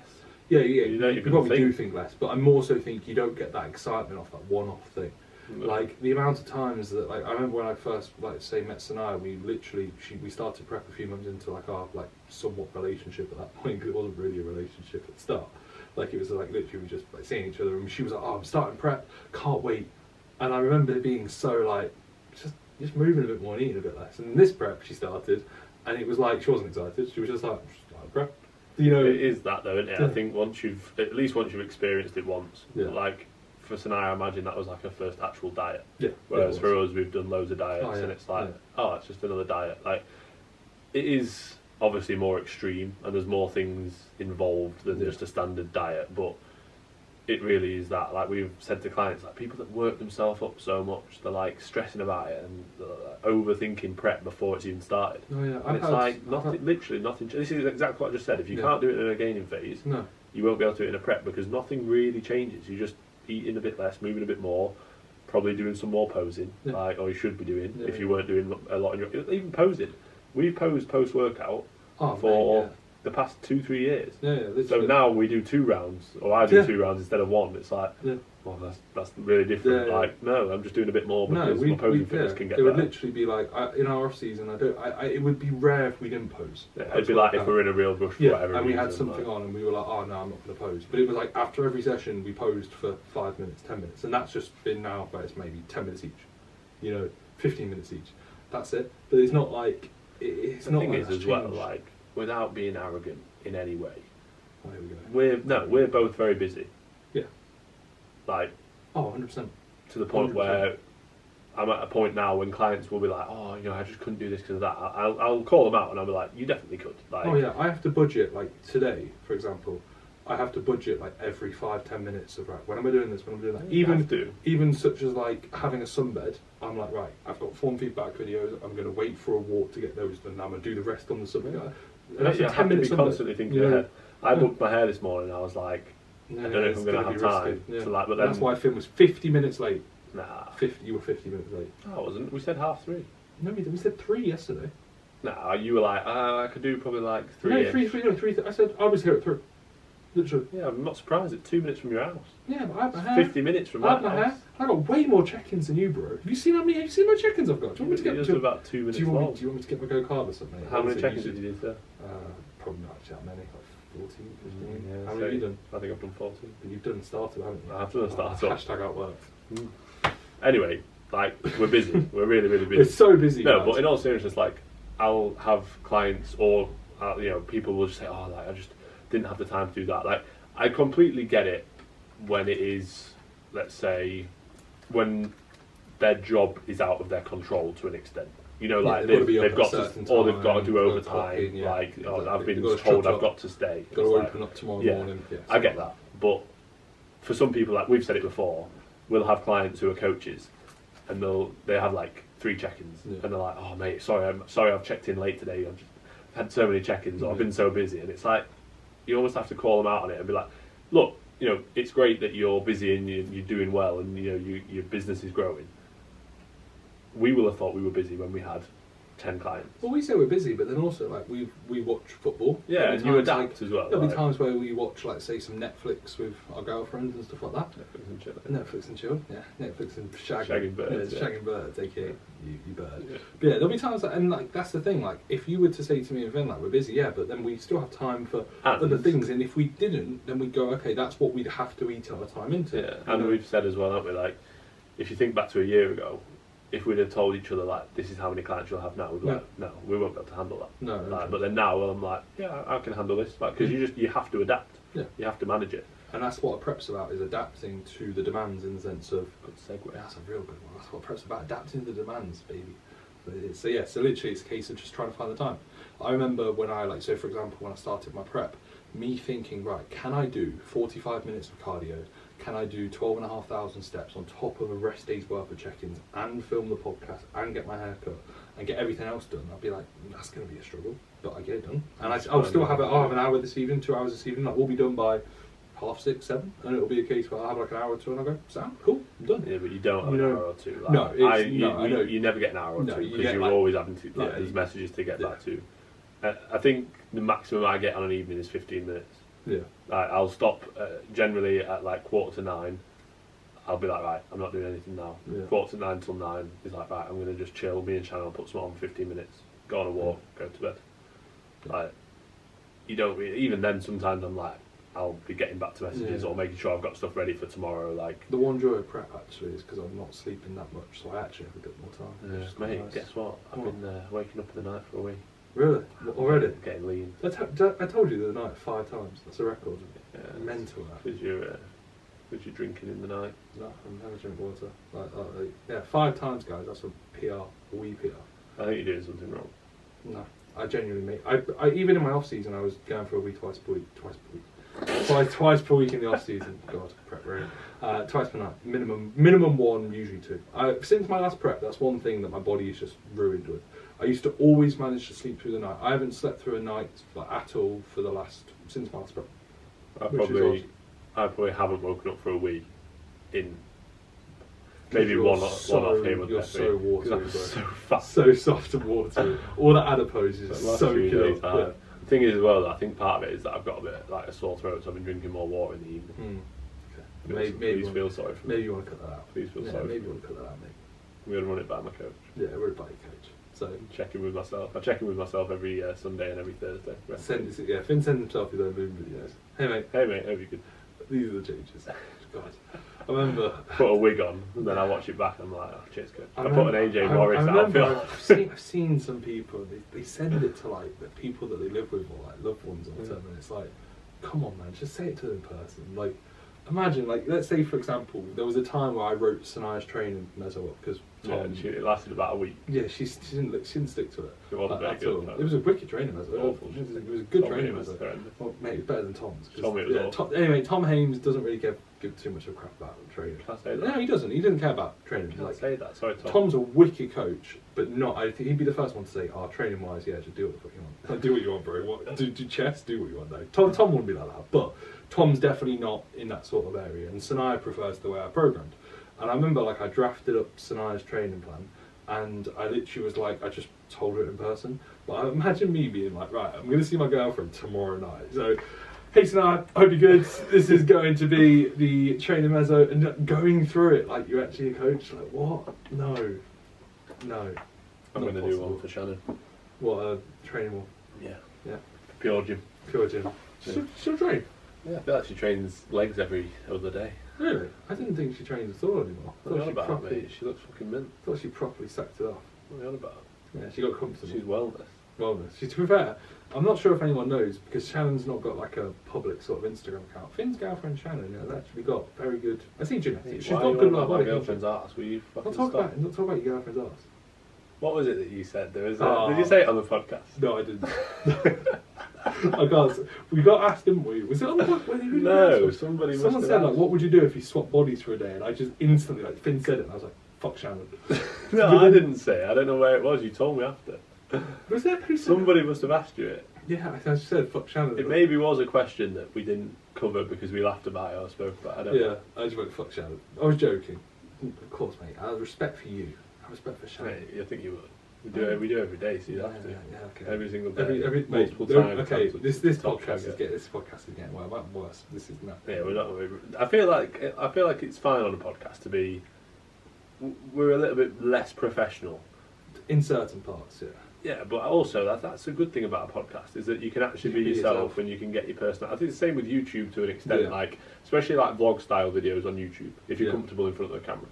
Yeah, you probably do think less. But I also think you don't get that excitement off that one-off thing. Like the amount of times that, like, I remember when I first, like, say, met Sanaya, we started prep a few months into like our like somewhat relationship at that point, because it wasn't really a relationship at the start. Like, it was like literally we just like seeing each other, and she was like, oh, I'm starting prep, can't wait. And I remember it being so like just moving a bit more and eating a bit less. And this prep she started, and it was like she wasn't excited. She was just like, starting prep. You know, it is that though, isn't it? Yeah. I think once you've experienced it once, like. For Sanaya, I imagine that was like her first actual diet. Yeah. Whereas for us, we've done loads of diets, and it's like, it's just another diet. Like, it is obviously more extreme, and there's more things involved than just a standard diet. But it really is that. Like we've said to clients, like people that work themselves up so much, they're like stressing about it and overthinking prep before it's even started. Oh yeah. And it's like nothing. Literally nothing. This is exactly what I just said. If you can't do it in a gaining phase, you won't be able to do it in a prep, because nothing really changes. You just eating a bit less, moving a bit more, probably doing some more posing, or you should be doing if you weren't doing a lot in your even posing. We've posed post workout for the past 2-3 years. So now we do 2 rounds, or I do 2 rounds instead of 1. It's like, well, that's really different. Like, no, I'm just doing a bit more because my posing fitness can get better. It would literally be like, in our off season, it would be rare if we didn't pose. It'd be like if we were in a real rush for whatever and we reason, had something on and we were like, oh no, I'm not going to pose. But it was like after every session we posed for 5 minutes, 10 minutes, and that's just been now where it's maybe 10 minutes each, 15 minutes each. That's it. But it's not like it's the not. Thing like is as well, like without being arrogant in any way. Oh, here we go. We're both very busy. Yeah. Like. Oh, 100%. To the point 100%. Where I'm at a point now when clients will be like, oh, I just couldn't do this because of that. I'll call them out and I'll be like, you definitely could. Like, oh yeah, I have to budget, like today, for example, I have to budget like every 5-10 minutes of, right, when am I doing this, when am I doing that? Even such as like having a sunbed, I'm like, right, I've got form feedback videos, I'm going to wait for a walk to get those done, and I'm going to do the rest on the sunbed. Yeah. That's 10 minutes. Constantly thinking ahead. I booked my hair this morning, I was like, I don't know if I'm going to have time. Yeah. To like, but then, that's why Finn was 50 minutes late. Nah. You were 50 minutes late. No, I wasn't. We said 3:30. No, we said 3 yesterday. Nah, you were like, I could do probably like 3. No, 3. I said, I was here at 3. Literally. Yeah, I'm not surprised. It's 2 minutes from your house. Yeah, but I had my hair. 50 minutes from my house. I got way more check-ins than you, bro. Have you seen my check-ins I've got? Do you want me to get about 2 minutes long. Do you want me to get my go-kart or something? How many check-ins did you do, sir? Probably not actually that many. 14, 15. Yeah, how many have you done? I think I've done 14. But you've done starter, haven't you? I've done a starter. Hashtag outworked. Anyway, like, we're busy. We're really, really busy. We're so busy. No, but in all seriousness, like, I'll have clients or, people will just say, oh, like, I just didn't have the time to do that. Like, I completely get it when it is, let's say, when their job is out of their control to an extent. You know, like they've got to, or they've got to do overtime. Like I've been told I've got to stay. Got to open up tomorrow morning. Yeah, I get that, but for some people, like we've said it before, we'll have clients who are coaches, and they have like 3 check-ins, and they're like, "Oh mate, sorry, I've checked in late today. I've had so many check-ins, or I've been so busy." And it's like you almost have to call them out on it and be like, "Look, you know, it's great that you're busy and you're doing well, and you know your business is growing. We will have thought we were busy when we had 10 clients." Well, we say we're busy, but then also like we watch football. Yeah, and you adapt as well. There'll be times where we watch, like, say, some Netflix with our girlfriends and stuff like that. Netflix and chill. Yeah, Netflix and shagging birds. Yeah, shagging birds, aka you bird. Yeah. But yeah, there'll be times that, and like that's the thing. Like, if you were to say to me and Finn, like, we're busy, yeah, but then we still have time for other things. And if we didn't, then we'd go, okay, that's what we'd have to eat our time into. Yeah, and we've said as well, haven't we? Like, if you think back to a year ago, if we'd have told each other, like, this is how many clients you'll have now, we'd be like, no, we won't be able to handle that. No, like, but then now, well, I'm like, yeah, I can handle this. Like, because you have to adapt. Yeah. You have to manage it. And that's what a prep's about, is adapting to the demands in the sense of... Good segue. That's a real good one. That's what a prep's about, adapting to the demands, baby. So yeah, so literally it's a case of just trying to find the time. I remember when I, like, so for example, when I started my prep, me thinking, right, can I do 45 minutes of cardio? Can I do 12,500 steps on top of a rest day's worth of check-ins and film the podcast and get my hair cut and get everything else done? I'd be like, that's going to be a struggle, but I get it done. And I'll still have I'll have an hour this evening, 2 hours this evening. Like, we'll be done by 6:30, 7, and it'll be a case where I'll have like an hour or two and I'll go, Sam, cool, I'm done. Yeah, but you don't have an hour or two. Like, no, you never get an hour or two because you're always having to, like, there's messages to get back to. I think the maximum I get on an evening is 15 minutes. Yeah. I'll stop generally at like 8:45. I'll be like, right, I'm not doing anything now. Yeah. 8:45 till 9 is like, right, I'm going to just chill. Me and Shannon will put some on 15 minutes, go on a walk, go to bed. Like, you don't really, even then sometimes I'm like, I'll be getting back to messages or making sure I've got stuff ready for tomorrow. Like, the one joy of prep actually is because I'm not sleeping that much, so I actually have a bit more time. Yeah, mate, nice. Guess what? I've been waking up in the night for a week. Really? Already? Getting lean. I told you the other night 5 times. That's a record. Yeah, mental. Because you're drinking in the night. No, I never drink water. Yeah, 5 times, guys. That's a PR. A wee PR. I think you're doing something wrong. No, I genuinely make. I even in my off season, I was going for a wee twice per week. Twice per week in the off season. God, prep right. Twice per night. Minimum 1, usually 2. Since my last prep, that's one thing that my body is just ruined with. I used to always manage to sleep through the night. I haven't slept through a night at all since my last prep. I probably haven't woken up for a week in maybe one off game. You're so watery, bro. So fat. So soft and watery. All that adipose is so good. The thing is as well, I think part of it is that I've got a bit like a sore throat, so I've been drinking more water in the evening. Okay. Please feel sorry for me. Maybe you want to cut that out. Please feel sorry. Maybe you want to cut that out, mate. I'm going to run it by my coach. Yeah, run it by your coach. So checking with myself. I check in with myself every Sunday and every Thursday. Finn sends himself his own moon videos. Hey mate, hope you good. These are the changes. God, I remember put a wig on and then I watch it back and I'm like, oh, cheers, coach. I put an AJ Morris outfit. I've seen some people. They send it to like the people that they live with or like loved ones or whatever, and it's like, come on, man, just say it to them in person. Like, imagine, like, let's say for example, there was a time where I wrote Sanaya's training meso up because it lasted about a week. Yeah, she didn't stick to it. It wasn't very good. It was a wicked training meso. Awful. It was a good training meso. Well, mate, it's better than Tom's. Tommy was awful. Anyway, Tom Hames doesn't really give too much of a crap about training. Can I say that? No, he doesn't. He doesn't care about training. Can I say that? Sorry, Tom. Tom's a wicked coach, but not. I think he'd be the first one to say, training wise, yeah, just do what the fuck you want. Like, do what you want, bro. Do chess, do what you want, though. Tom wouldn't be like that, but Tom's definitely not in that sort of area, and Sanaya prefers the way I programmed. And I remember, like, I drafted up Sanaya's training plan, and I literally was like, I just told her it in person. But I imagine me being like, right, I'm going to see my girlfriend tomorrow night. So, hey Sanaya, hope you're good. This is going to be the training meso, and going through it like you're actually a coach. Like, what? No. I'm going to do one for Shannon. What, a training one? Yeah. Pure gym. She'll train? Yeah, I feel like she trains legs every other day. Really? I didn't think she trains at all anymore. What are you on about, mate? She looks fucking mint. I thought she properly sacked it off. What are you on about? Yeah, she got comfortable. She's wellness. Wellness. To be fair, I'm not sure if anyone knows because Shannon's not got like a public sort of Instagram account. Finn's girlfriend Shannon has actually got very good. I see genetics. She's got good my girlfriend's arse. Will you fucking Not talk about your girlfriend's arse. What was it that you said? There was. Did you say it on the podcast? No, I didn't. I can't. We got asked, didn't we? Was it on the podcast? No, somebody. Someone said like, "What would you do if you swapped bodies for a day?" And I just instantly like Finn said it, and I was like, "Fuck Shannon." No, I didn't say it. I don't know where it was. You told me after. Was it? Somebody must have asked you it. Yeah, I just said "fuck Shannon." It maybe was a question that we didn't cover because we laughed about it or spoke about it. I don't know. I just went "fuck Shannon." I was joking. Of course, mate. I have respect for you. I have respect for Shannon. Mate, I think you would. We do every day, so you have to. Okay. Every single day. Every multiple times. Okay, this top podcast tracker. is getting well, worse. This is not. Yeah, we're not. I feel like it's fine on a podcast to be. We're a little bit less professional In certain parts, yeah. Yeah, but also that's a good thing about a podcast is that you can actually be yourself and you can get your personal. I think it's the same with YouTube to an extent, like especially like vlog style videos on YouTube. If you're comfortable in front of the camera,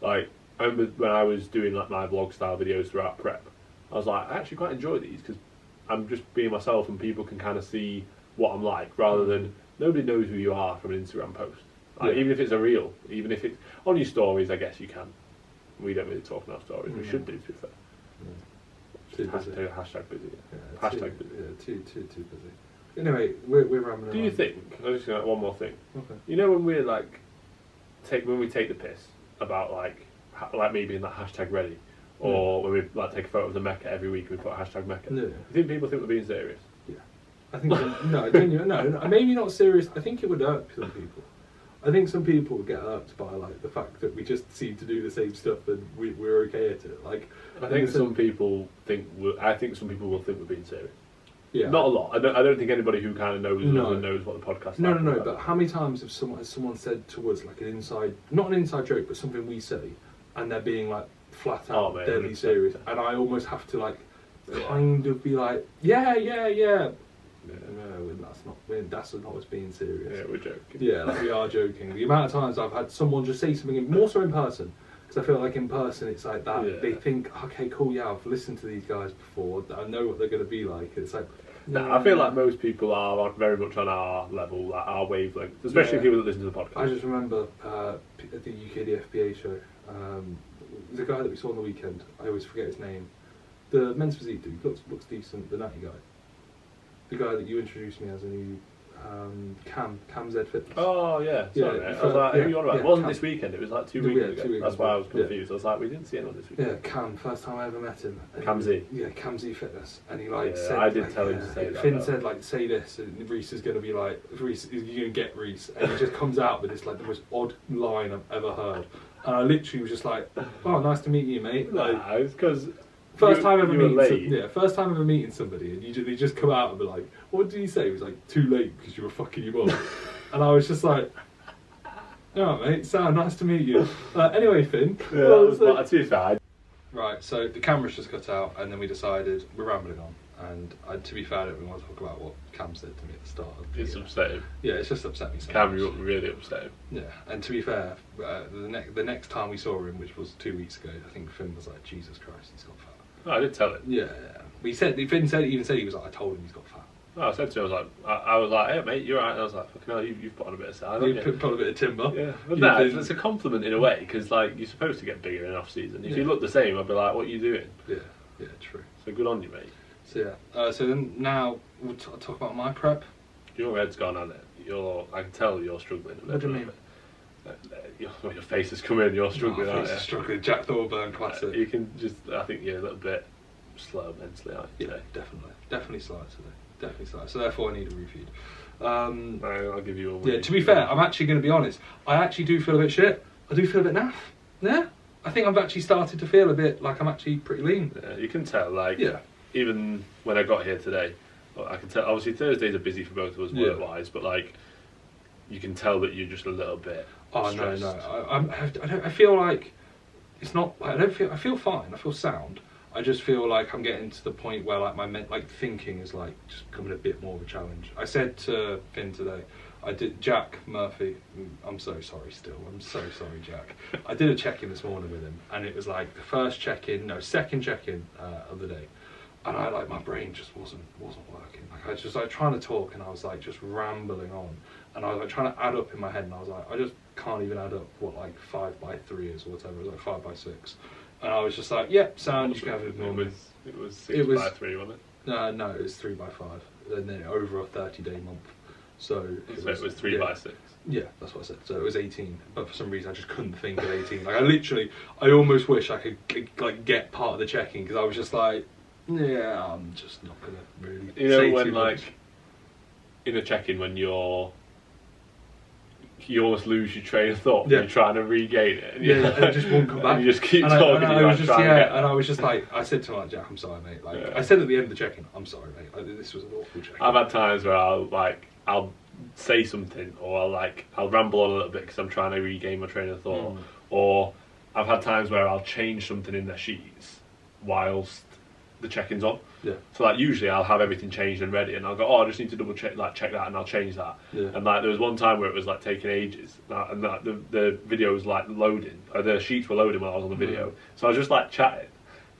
like I remember when I was doing like my vlog style videos throughout prep, I was like I actually quite enjoy these because I'm just being myself and people can kind of see what I'm like rather than nobody knows who you are from an Instagram post. Like, even if it's a reel, even if it's on your stories, I guess you can. We don't really talk in our stories. We should do, to be fair. Hashtag busy. Hashtag busy. Yeah, too busy. Anyway, we're rambling. Do you think? I'm just gonna one more thing. Okay. You know when we're like, when we take the piss about like me being like hashtag ready, or when we like take a photo of the Mecca every week and we put hashtag Mecca. No. You think people think we're being serious? Yeah. I think no, maybe not serious. I think it would irk some people. I think some people get irked by like the fact that we just seem to do the same stuff and we're okay at it. Like, I think some people think. I think some people will think we're being serious. Yeah. Not a lot. I don't think anybody who kind of knows us and knows what the podcast is. No. But how many times has someone said to us like not an inside joke, but something we say, and they're being like flat out deadly serious, and I almost have to like kind of be like, yeah. No, that's not us being serious. Yeah, we're joking. Yeah, like we are joking. The amount of times I've had someone just say something, more so in person, because I feel like in person it's like that. Yeah. They think, okay, cool, yeah, I've listened to these guys before. I know what they're going to be like. It's like, I feel like most people are very much on our level, like our wavelength, especially people that listen to the podcast. I just remember at the UKDFBA show, the guy that we saw on the weekend. I always forget his name. The men's physique dude looks decent. The natty guy. The guy that you introduced me as a new Cam Z Fitness. Oh yeah, sorry mate. I was like, who are you on about? It wasn't this weekend, it was like 2 weeks ago. 2 weeks That's why I was confused. I was like, we didn't see anyone this weekend. Yeah, Cam, first time I ever met him. Cam Z. Yeah, Cam Z Fitness. And he said, I did tell him to say that. Finn said say this, and Reese is going to be like, Reese, you're going to get Reese. And he just comes out with this like the most odd line I've ever heard. And I literally was just like, oh, nice to meet you, mate. Nah, it's because... First time ever meeting somebody, and you just come out and be like, "What did he say?" He was like, "Too late because you were fucking your mum," and I was just like, "Oh, mate, Sam, nice to meet you." Anyway, Finn. Yeah, that was not too bad. Right, so the camera's just cut out, and then we decided we're rambling on. And to be fair, I don't really want to talk about what Cam said to me at the start. It's upsetting. Yeah, it's just upset me. Cam, you really upset him. Yeah, and to be fair, the next time we saw him, which was 2 weeks ago, I think Finn was like, "Jesus Christ, he's got fat." Oh, I did tell him. Yeah. Finn even said he was like, I told him he's got fat. Oh, I said to him, I was like, hey mate, you're right. And I was like, fucking hell, you've put on a bit of size. You've put on a bit of timber. Yeah, but it's a compliment in a way because like you're supposed to get bigger in off season. If you look the same, I'd be like, what are you doing? Yeah, true. So good on you, mate. So yeah, so then now we'll talk about my prep. Your head's gone on it. I can tell you're struggling a bit. What do you mean? Your face has come in. You're struggling, aren't you? Struggling. Jack Thorburn classic. You can just. I think you're a little bit slow mentally, aren't you? Yeah, definitely slow today. Definitely slow. So therefore, I need a refeed. I'll give you a. Yeah. To be fair, I'm actually going to be honest. I actually do feel a bit shit. I do feel a bit naff. Yeah. I think I've actually started to feel a bit like I'm actually pretty lean. Yeah, you can tell. Like, even when I got here today, I can tell. Obviously, Thursdays are busy for both of us work-wise, but like, you can tell that you're just a little bit. Oh stressed. No! I feel like it's not. I feel fine. I feel sound. I just feel like I'm getting to the point where like my thinking is like just becoming a bit more of a challenge. I said to Finn today, Jack Murphy. I'm so sorry. I'm so sorry, Jack. I did a check-in this morning with him, and it was like the second check-in of the day. And I like my brain just wasn't working. Like I was just like trying to talk, and I was like just rambling on, and I was like trying to add up in my head, and I was like, I just can't even add up what like 5 by 3 is or whatever. It was like 5 by 6, and I was just like, yep, sound. You can have it. It was 6 by 3, wasn't it? No, it was 3 by 5, and then over a 30-day month. So it was 3 by 6. Yeah, that's what I said. So it was 18, but for some reason I just couldn't think of 18. Like I almost wish I could like get part of the checking, because I was just like, yeah, I'm just not gonna really. You know, say when too like much. in a check-in, when you almost lose your train of thought, Yeah. when you're trying to regain it, and and it just won't come back. And you just keep and talking. I and was like, just and I was just like, I said to him like, Jack, I'm sorry, mate. Like Yeah. I said at the end of the check-in, I'm sorry, mate. Like, this was an awful check-in. I've had times where I'll say something, or I'll ramble on a little bit because I'm trying to regain my train of thought, or I've had times where I'll change something in their sheets whilst the check-in's on. Yeah. So like usually I'll have everything changed and ready, and I'll go, I just need to double check that, and I'll change that. Yeah. And like there was one time where it was like taking ages, and the video was like loading, or the sheets were loading while I was on the video. So I was just like chatting,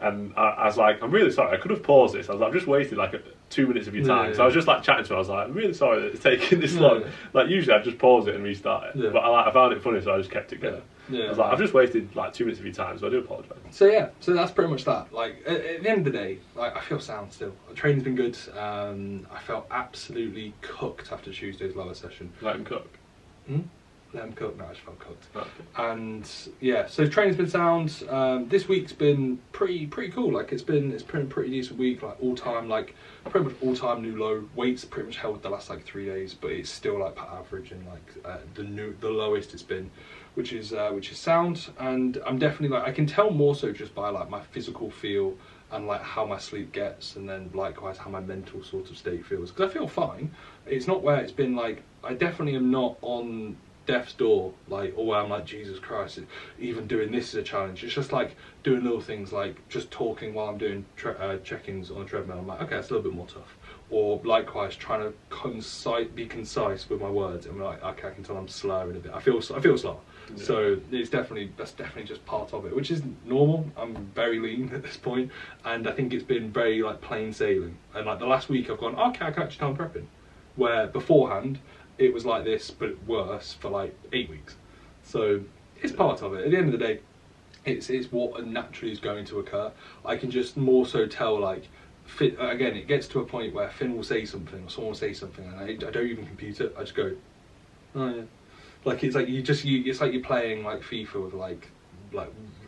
and I was like, I'm really sorry, I could have paused this. I was like, I've just wasted like 2 minutes of your time. Yeah. So I was just like chatting to him. I was like, I'm really sorry that it's taking this long. Yeah. Like usually I'd just pause it and restart it, Yeah. but I found it funny, so I just kept it going. Yeah. I was like, I've just wasted like 2 minutes of your time, so I do apologise. So yeah, so that's pretty much that. Like at the end of the day, like I feel sound still. The training's been good. I felt absolutely cooked after Tuesday's lower session. Let him cook. Let him cook. No, I just felt cooked. Okay. And yeah, so training's been sound. This week's been pretty cool. Like it's been a pretty decent week. Like pretty much all time new low. Weights pretty much held the last like 3 days, but it's still like per average and like the lowest it's been, which is sound. And I'm definitely like, I can tell more so just by like my physical feel and like how my sleep gets, and then likewise how my mental sort of state feels, because I feel fine. It's not where it's been like, I definitely am not on death's door, like, or where I'm like, Jesus Christ, even doing this is a challenge. It's just like doing little things like just talking while I'm doing check-ins on a treadmill. I'm like, okay, that's a little bit more tough. Or likewise trying to be concise with my words, and I'm like, okay, I can tell I'm slurring a bit. I feel slow. Yeah. So that's definitely just part of it, which is normal. I'm very lean at this point, and I think it's been very like plain sailing. And like the last week I've gone, okay, I can actually tell I'm prepping, where beforehand it was like this but worse for like 8 weeks. So it's part of it. At the end of the day, it's what naturally is going to occur. I can just more so tell, like, again, it gets to a point where Finn will say something or someone will say something, and I don't even compute it. I just go, oh yeah. Like it's like it's like you're playing like FIFA with like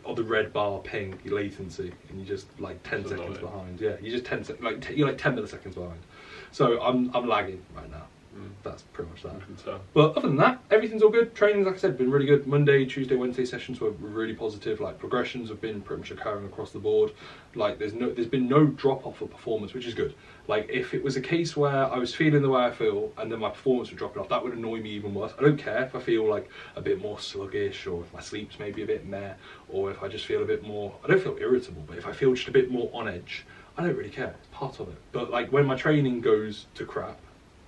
or the red bar ping your latency, and you're just like 10 seconds behind. Yeah, you're just 10 you're like 10 milliseconds behind. So I'm lagging right now. That's pretty much that. So. But other than that, everything's all good. Training's, like I said, been really good. Monday, Tuesday, Wednesday sessions were really positive. Like progressions have been pretty much occurring across the board. Like there's been no drop off of performance, which is good. Like if it was a case where I was feeling the way I feel and then my performance was dropping off, that would annoy me even worse. I don't care if I feel like a bit more sluggish, or if my sleep's maybe a bit meh, or if I just feel a bit more, I don't feel irritable, but if I feel just a bit more on edge, I don't really care. It's part of it. But like when my training goes to crap,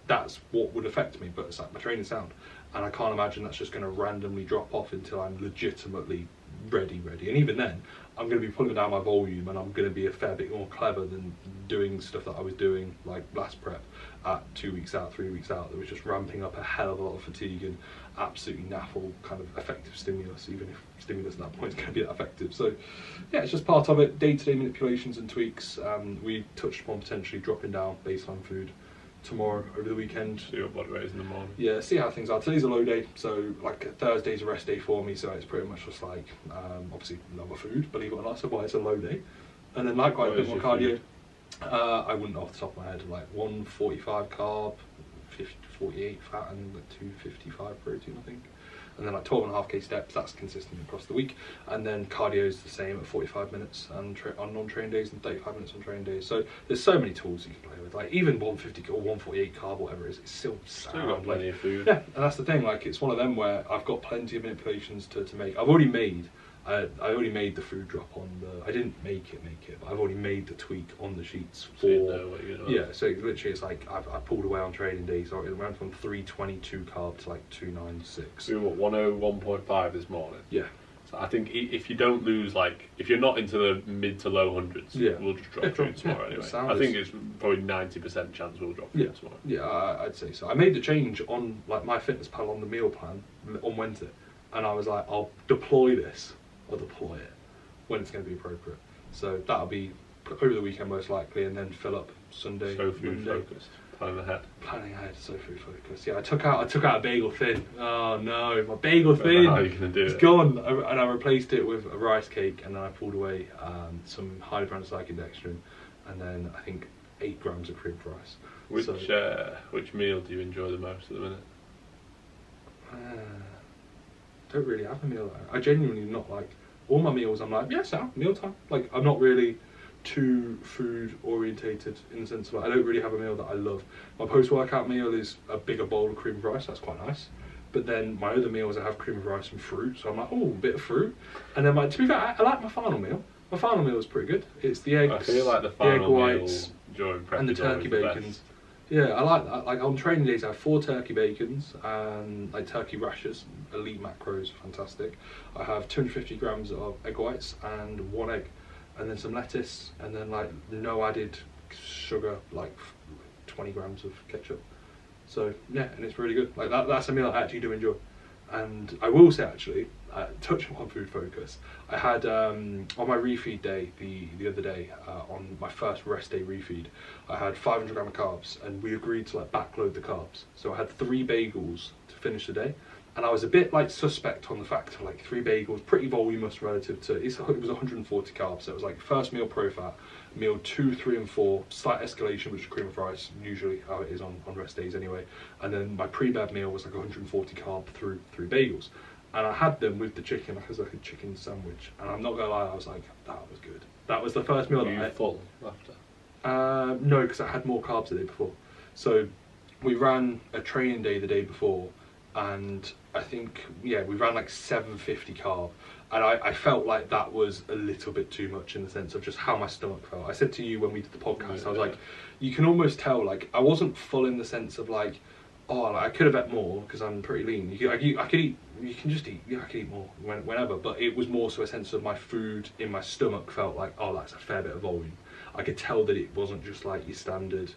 that's what would affect me. But it's like my training's sound, and I can't imagine that's just going to randomly drop off until I'm legitimately ready. And even then, I'm going to be pulling down my volume, and I'm going to be a fair bit more clever than doing stuff that I was doing like last prep at 2 weeks out, 3 weeks out. That was just ramping up a hell of a lot of fatigue and absolutely naffle kind of effective stimulus, even if stimulus at that point is going to be that effective. So yeah, it's just part of it. Day-to-day manipulations and tweaks. We touched upon potentially dropping down baseline food tomorrow over the weekend. See your body weight is in the morning. Yeah, see how things are. Today's a low day, so like Thursday's a rest day for me, so it's pretty much just like obviously lower food, believe it or not, so why it's a low day. And then likewise a bit more cardio. I wouldn't know off the top of my head, like 145 carb, 48 fat, and like 255 protein, I think. And then like 12.5k steps, that's consistent across the week. And then cardio is the same at 45 minutes and on non-train days, and 35 minutes on train days. So there's so many tools you can play with. Like even 150 or 148 carb, whatever it is, it's still sound. Still got plenty of food. Yeah, and that's the thing. Like it's one of them where I've got plenty of manipulations to make. I've already made. I already made the food drop on the. I didn't make it, but I've already made the tweak on the sheets for. So you know what you're doing. Yeah, so literally it's like I pulled away on training days. So it went from 322 carb to like 296. So you were 101.5 this morning. Yeah. So I think if you don't lose, like, if you're not into the mid to low hundreds, we'll just drop food tomorrow anyway. I think it's probably 90% chance we'll drop food tomorrow. Yeah, I'd say so. I made the change on like MyFitnessPal on the meal plan on Wednesday, and I was like, I'll deploy it when it's going to be appropriate. So that'll be over the weekend most likely, and then fill up Sunday. So food focused. Planning ahead, so food focused. Yeah, I took out a bagel thin. Oh no, my bagel thin. How are you gonna do it's it? Gone, and I replaced it with a rice cake, and then I pulled away some highly branded psychodextrin, and then I think 8 grams of cream of rice. Which meal do you enjoy the most at the minute? Don't really have a meal. I genuinely not like all my meals. I'm like, yes, mealtime. Like I'm not really too food orientated in the sense of I don't really have a meal that I love. My post-workout meal is a bigger bowl of cream of rice. That's quite nice. But then my other meals I have cream of rice and fruit. So I'm like, oh, a bit of fruit. And then to be fair, I like my final meal. My final meal is pretty good. It's the eggs, I feel like the final egg whites, during prep and the turkey bacons. Yeah, I like that. Like on training days, I have 4 turkey bacons and like turkey rashers, elite macros, fantastic. I have 250 grams of egg whites and 1 egg, and then some lettuce, and then like no added sugar, like 20 grams of ketchup. So yeah, and it's really good. Like that's a meal I actually do enjoy. And I will say actually, touching on food focus, I had on my refeed day the other day, on my first rest day refeed, I had 500 grams of carbs, and we agreed to like backload the carbs. So I had 3 bagels to finish the day, and I was a bit like suspect on the fact of like 3 bagels, pretty voluminous relative to it was 140 carbs. So it was like first meal pro fat, meal 2, 3, and 4, slight escalation, which is cream of rice, usually how it is on rest days anyway. And then my pre-bed meal was like 140 carb through 3 bagels. And I had them with the chicken, like as like a chicken sandwich. And I'm not gonna lie, I was like, that was good. That was the first meal. Were you full after? No, because I had more carbs the day before. So we ran a training day the day before, and I think we ran like 750 carb, and I felt like that was a little bit too much in the sense of just how my stomach felt. I said to you when we did the podcast, I was like, you can almost tell like I wasn't full in the sense of like, oh, like, I could have ate more because I'm pretty lean. I could eat. You can just eat. Yeah, I could eat more whenever. But it was more so a sense of my food in my stomach felt like, oh, that's a fair bit of volume. I could tell that it wasn't just like your standard,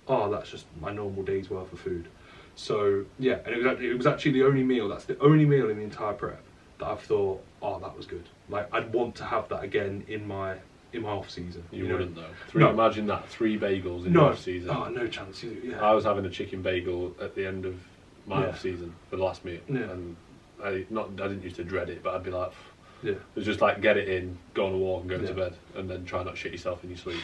oh, that's just my normal day's worth of food. So yeah, and it was actually the only meal. That's the only meal in the entire prep that I've thought, oh, that was good. Like I'd want to have that again in my off season. You wouldn't though. Imagine that 3 bagels in your off season. Oh, no chance. Yeah. I was having a chicken bagel at the end of my off season for the last meal, and I didn't used to dread it, but I'd be like, it was just like get it in, go on a walk, and go to bed, and then try not to shit yourself in your sleep.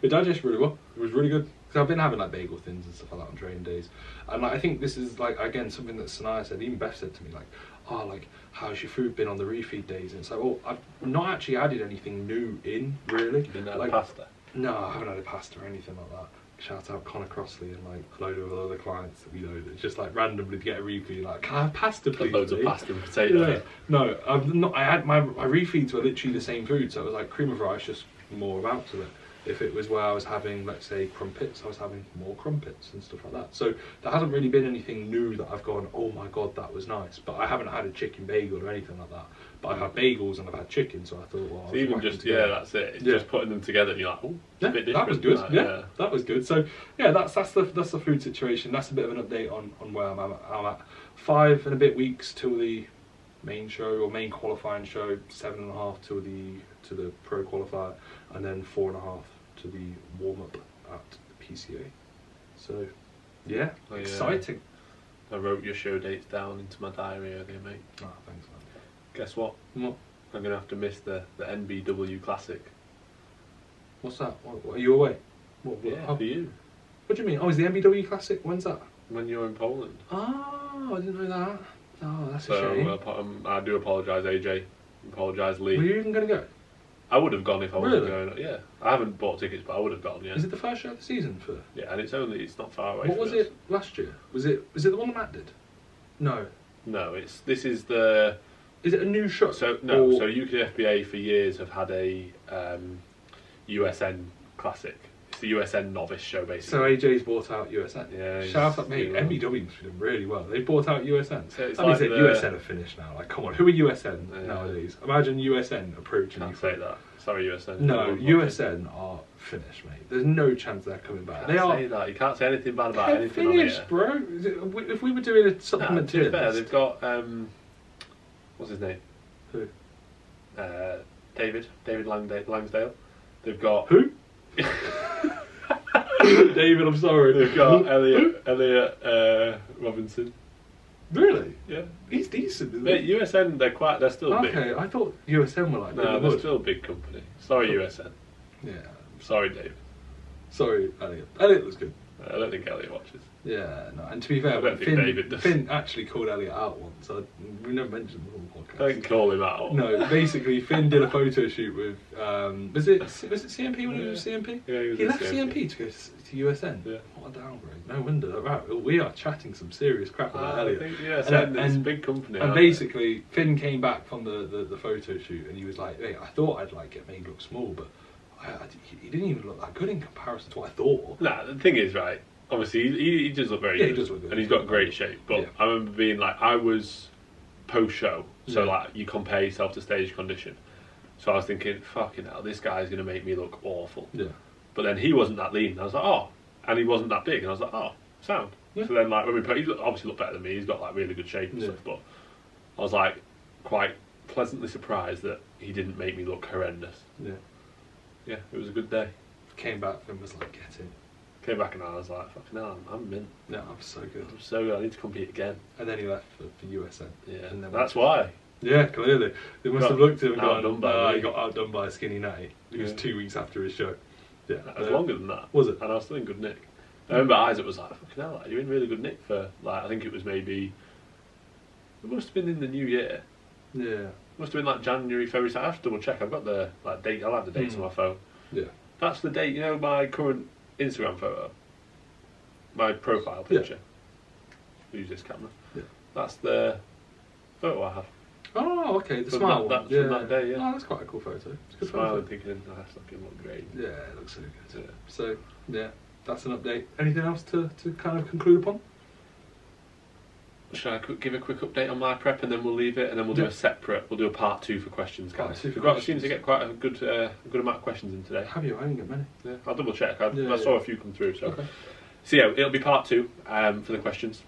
It digested really well. It was really good. Because I've been having like bagel thins and stuff like that on training days, and like, I think this is like again something that Sanaya said. Even Beth said to me like, oh, like how's your food been on the refeed days? And it's like, well, I've not actually added anything new in really. You didn't have like pasta? No, I haven't had a pasta or anything like that. Shout out Connor Crossley and like a load of other clients that we know that just like randomly to get a refeed like, can I have pasta please? Loads of pasta and potato. Yeah. No, I've not. I had my refeeds were literally the same food, so it was like cream of rice, just more amounts of it. If it was where I was having, let's say, crumpets, I was having more crumpets and stuff like that. So there hasn't really been anything new that I've gone, oh my god, that was nice. But I haven't had a chicken bagel or anything like that. But I've had bagels and I've had chicken, so I thought, well, so even just that's it. It's just putting them together, and you're like, oh, it's a bit different. That was good. That was good. So yeah, that's the food situation. That's a bit of an update on where I'm at. 5 and a bit weeks till the main show or main qualifying show. 7.5 to the pro qualifier, and then 4.5 to the warm up at the PCA. So yeah, exciting. I wrote your show dates down into my diary earlier, mate. Oh, thanks, man. Guess what? What? I'm gonna have to miss the NBW Classic. What's that? What, are you away? For you. What do you mean? Oh, is the NBW Classic? When's that? When you're in Poland. Oh, I didn't know that. Oh, that's a shame. I do apologise, AJ. Apologise, Lee. Were you even going to go? I would have gone if I wasn't going. Yeah, I haven't bought tickets, but I would have gone. Yeah. Is it the first show of the season for? Yeah, and it's not far away. What was it last year? Was it the one that Matt did? No. No, this is the. Is it a new show? So no, so UKFBA for years have had a USN Classic. It's the USN novice show basically. So AJ's bought out USN. Yeah. Shout out, mate. MBW's doing really well. They bought out USN. So it's I mean, like USN are finished now. Like, come on, who are USN Yeah. nowadays? Imagine USN approaching you. Can't say that. Sorry, USN. No, USN are finished, mate. There's no chance they're coming back. They are. Say that. You can't say anything bad about They're anything on finished, here. bro. If we were doing a supplement to be tier fair, list- they've got what's his name? Who? David Langsdale. They've got Who? David, I'm sorry. They've got Elliot Robinson. Really? Yeah. He's decent, isn't Mate, he? USN, they're still big. Okay, I thought USN were like... No, they're still a big company. Sorry, USN. Yeah. Sorry, Dave. Sorry, Elliot. Elliot was good. I don't think Elliot watches. Yeah, no. And to be fair, I don't think David does. Finn actually called Elliot out once. We never mentioned the whole podcast. Don't call him out. No, basically, Finn did a photo shoot with... was it CMP when he was with CMP? Yeah, he was He at left CMP to go to USN. Yeah. What a downgrade. No wonder. Right, we are chatting some serious crap about I Elliot. think USN is a big company. And aren't basically, Finn came back from the photo shoot and he was like, hey, I thought I'd like get made look small, but he didn't even look that good in comparison to what I thought. they? Nah, the thing is, right, obviously he does look very good. He does look good. And he's got great shape. But Yeah. I remember being like, I was post-show, so Yeah. like you compare yourself to stage condition. So I was thinking, fucking hell, this guy's going to make me look awful. Yeah. But then he wasn't that lean. I was like, oh. And he wasn't that big. And I was like, oh, sound. Yeah. So then, like, when we put, he obviously looked better than me. He's got, like, really good shape and Yeah. stuff. But I was, like, quite pleasantly surprised that he didn't make me look horrendous. Yeah. Yeah, it was a good day. Came back, Finn was like, get in. Came back and I was like, fucking hell, I'm mint. No, I'm so good. I'm so good. I need to compete again. And then he left for USN. Yeah, And then that's why. Yeah, clearly. They must Got have looked at him and outdone gone, by he me. got outdone by a skinny natty. It was Yeah. 2 weeks after his show. Yeah. That was longer than that. Was it? And I was still in good nick. I remember Isaac was like, fucking hell, like, you're in really good nick for, like, I think it was maybe, it must have been in the new year. Yeah. Must have been like January, February. So I have to double check. I've got the like date. I'll have the dates on my phone. Yeah. That's the date. You know my current Instagram photo, my profile picture. Use this camera. Yeah. That's the photo I have. Oh, okay, the From smile that- one. that's from that day, yeah. Oh, that's quite a cool photo. It's a good Smiling, photo. thinking, oh, that's looking look great. Yeah, it looks so good. Yeah. So, yeah, that's an update. Anything else to kind of conclude upon? Should I give a quick update on my prep and then we'll leave it and then we'll do Yeah. a separate. We'll do a part 2 for questions, Part guys. 2 for We've got questions. seems to get quite a good amount of questions in today. Have you? I didn't get many. Yeah, I'll double check. I Yeah, saw yeah. a few come through. So. Okay. So yeah, it'll be part 2 for the questions.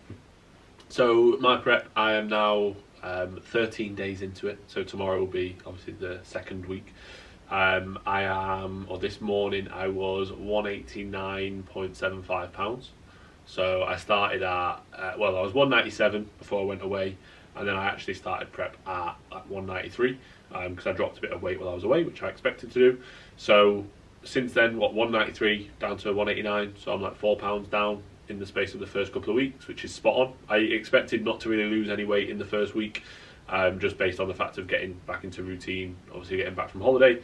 So my prep, I am now 13 days into it. So tomorrow will be obviously the second week. This morning I was 189.75 pounds. So I started at, I was 197 before I went away. And then I actually started prep at 193 because I dropped a bit of weight while I was away, which I expected to do. So since then, 193 down to 189, so I'm like £4 down in the space of the first couple of weeks, which is spot on. I expected not to really lose any weight in the first week, just based on the fact of getting back into routine, obviously getting back from holiday,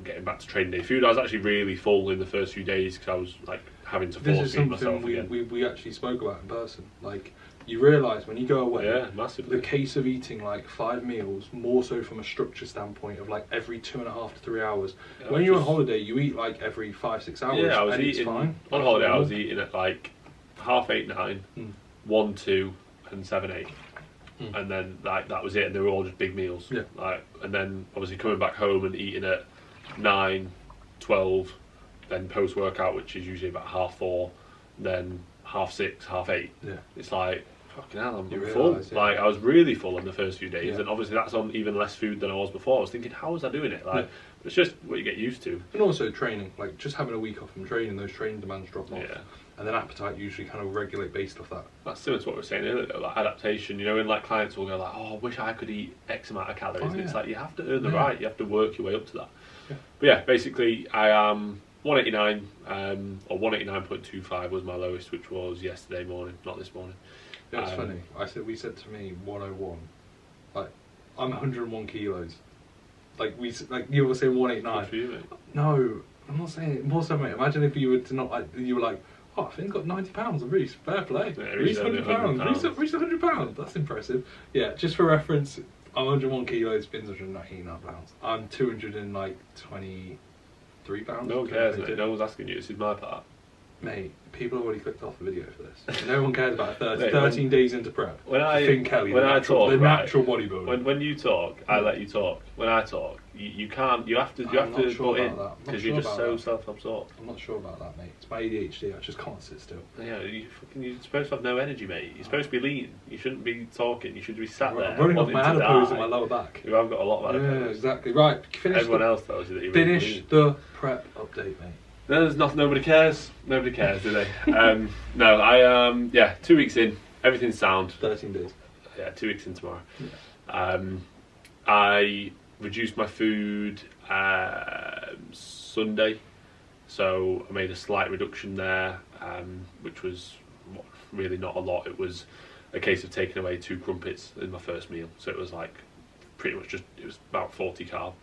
getting back to training day food. I was actually really full in the first few days because I was like having to This force is feed myself something again. we actually spoke about in person. Like, you realise when you go away, Yeah, massively. the case of eating like 5 meals, more so from a structure standpoint of like every 2.5 to 3 hours. Yeah, When you're on just- holiday, you eat like every 5-6 hours. Yeah, I was and eating it's fine. on holiday. I was eating at like 8:30, 9, 1, 2, and 7, 8, and then like that was it. And they were all just big meals. Yeah. Like, and then obviously coming back home and eating at 9, 12, then post workout, which is usually about 4:30, then 6:30, 8:30. Yeah. It's like fucking hell, I'm You full. realise, yeah. Like I was really full in the first few days, Yeah. and obviously that's on even less food than I was before. I was thinking, how was I doing it? Like, it's just what you get used to. And also training, like just having a week off from training, those training demands drop off. Yeah. And then appetite usually kind of regulate based off that. That's similar to what we were saying earlier, though, like adaptation. You know, when like clients will go like, "Oh, I wish I could eat X amount of calories." Oh, It's yeah. like you have to earn the Yeah. right. You have to work your way up to that. Yeah. But yeah, basically, I am 189 or 189.25 was my lowest, which was yesterday morning, not this morning. Yeah, it's funny. We said to me 101. Like, I'm 101 kilos. Like you were saying 189. Good for you, mate. No, I'm not saying it. More so, mate. Imagine if you were to not like, you were like, oh, Finn's got 90 pounds and Reece, fair play. Yeah, Reece Reece 100 100 pounds. pounds. Reece 100 pounds. That's impressive. Yeah, just for reference, I'm 101 kilos. Finn's 199 pounds. I'm 220. £3. No one cares, mate. No one's asking you. This is my part. Mate, people already clicked off the video for this. No one cares about 13 Mate, days into prep. When I natural bodybuilder. When you talk, I let you talk. When I talk, you can't. You have to put in because you're just so self-absorbed. I'm not sure about that, mate. It's my ADHD. I just can't sit still. Yeah, you're supposed to have no energy, mate. You're supposed to be lean. You shouldn't be talking. You should be sat there. I'm running off my adipose on my lower back. You have got a lot of adipose. Yeah, exactly. Right. Everyone else tells you that you're finish really lean. the prep update, mate. There's not. Nobody cares. Nobody cares, do they? No. 2 weeks in, everything's sound. 13 days. Yeah, 2 weeks in tomorrow. Yeah. I reduced my food Sunday, so I made a slight reduction there, which was really not a lot. It was a case of taking away 2 crumpets in my first meal, so it was like pretty much it was about 40 carb.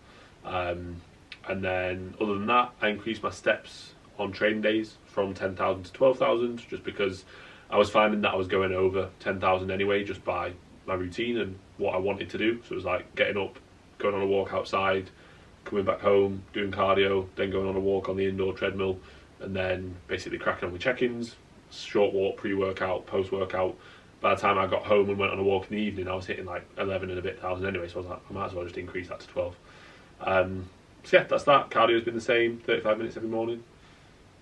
And then, other than that, I increased my steps on training days from 10,000 to 12,000, just because I was finding that I was going over 10,000 anyway, just by my routine and what I wanted to do. So it was like getting up, going on a walk outside, coming back home, doing cardio, then going on a walk on the indoor treadmill, and then basically cracking on with check-ins, short walk, pre-workout, post-workout. By the time I got home and went on a walk in the evening, I was hitting like 11 and a bit thousand anyway, so I was like, I might as well just increase that to 12. So yeah, that's that. Cardio's been the same, 35 minutes every morning.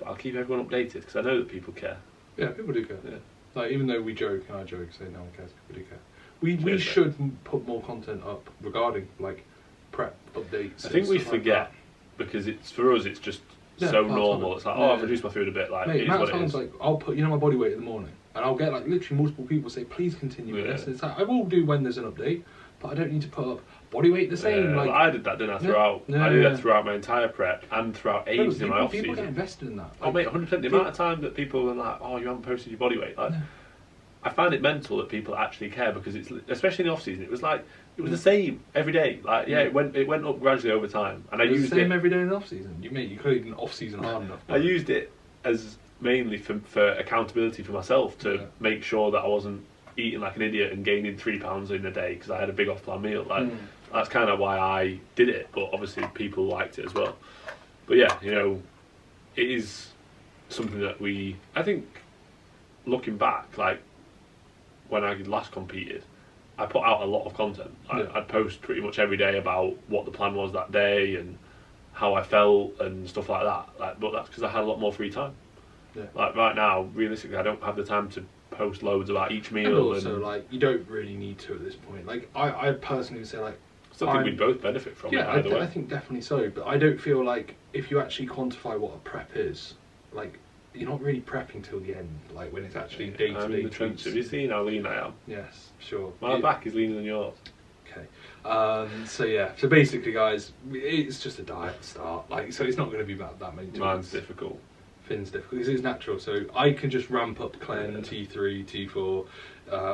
But I'll keep everyone updated because I know that people care. Yeah, people do care. Yeah. Like, even though we joke, and I joke, say no one cares, people do care. We should put more content up regarding like prep updates. I think we forget because it's for us. It's just so normal. It's like, I've reduced my food a bit. Like, mate, it is what it is. Like, I'll put my body weight in the morning, and I'll get like literally multiple people say, please continue with this. And it's like, I will do when there's an update, but I don't need to put up body weight the same. Like, I did that, didn't I? Throughout, I did that throughout my entire prep and throughout ages in my off season. People get invested in that. Like, mate, 100%. The amount of time that people are like, you haven't posted your body weight. Like, I find it mental that people actually care because it's, especially in the off season, it was the same every day. Like, it went up gradually over time, and I used it the same every day in the off season. You clearly didn't off season hard enough. I used it as mainly for accountability for myself to make sure that I wasn't eating like an idiot and gaining 3 pounds in a day because I had a big off-plan meal. Like, that's kind of why I did it. But obviously, people liked it as well. But yeah, it is something that I think, looking back, like when I last competed, I put out a lot of content. I'd post pretty much every day about what the plan was that day and how I felt and stuff like that. But that's because I had a lot more free time. Yeah. Like right now, realistically, I don't have the time to post loads about each meal. And also, like, you don't really need to at this point. Like, I personally would say, like, I think we'd both benefit from it. I think definitely so. But I don't feel like if you actually quantify what a prep is, like, you're not really prepping till the end, like when it's actually day-to-day treats. Have you seen how lean I am? Yes, sure. My back is leaner than yours. Okay. So basically, guys, it's just a diet start. Like, so it's not going to be that many. Mine's difficult. Finn's difficult. This is natural, so I can just ramp up Clen, T3, T4.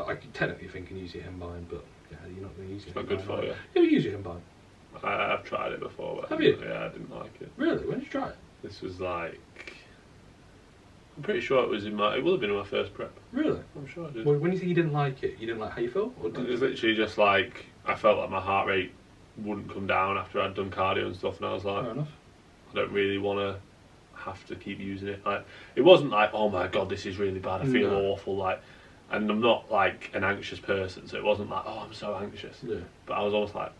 I can technically think and use Yohimbine, but yeah, you're not going to use Yohimbine. It's not good for you. Yeah, we use Yohimbine. I've tried it before. But have you? Yeah, I didn't like it. Really? When did you try it? This was like, I'm pretty sure it will have been in my first prep. Really? I'm sure I did. Well, when you say you didn't like it, you didn't like how you felt? Or it was literally just like, I felt like my heart rate wouldn't come down after I'd done cardio and stuff, and I was like, fair enough. I don't really want to have to keep using it. Like, it wasn't like, oh my god, this is really bad, I feel awful, like, and I'm not like an anxious person, so it wasn't like, oh, I'm so anxious. Yeah. But I was almost like,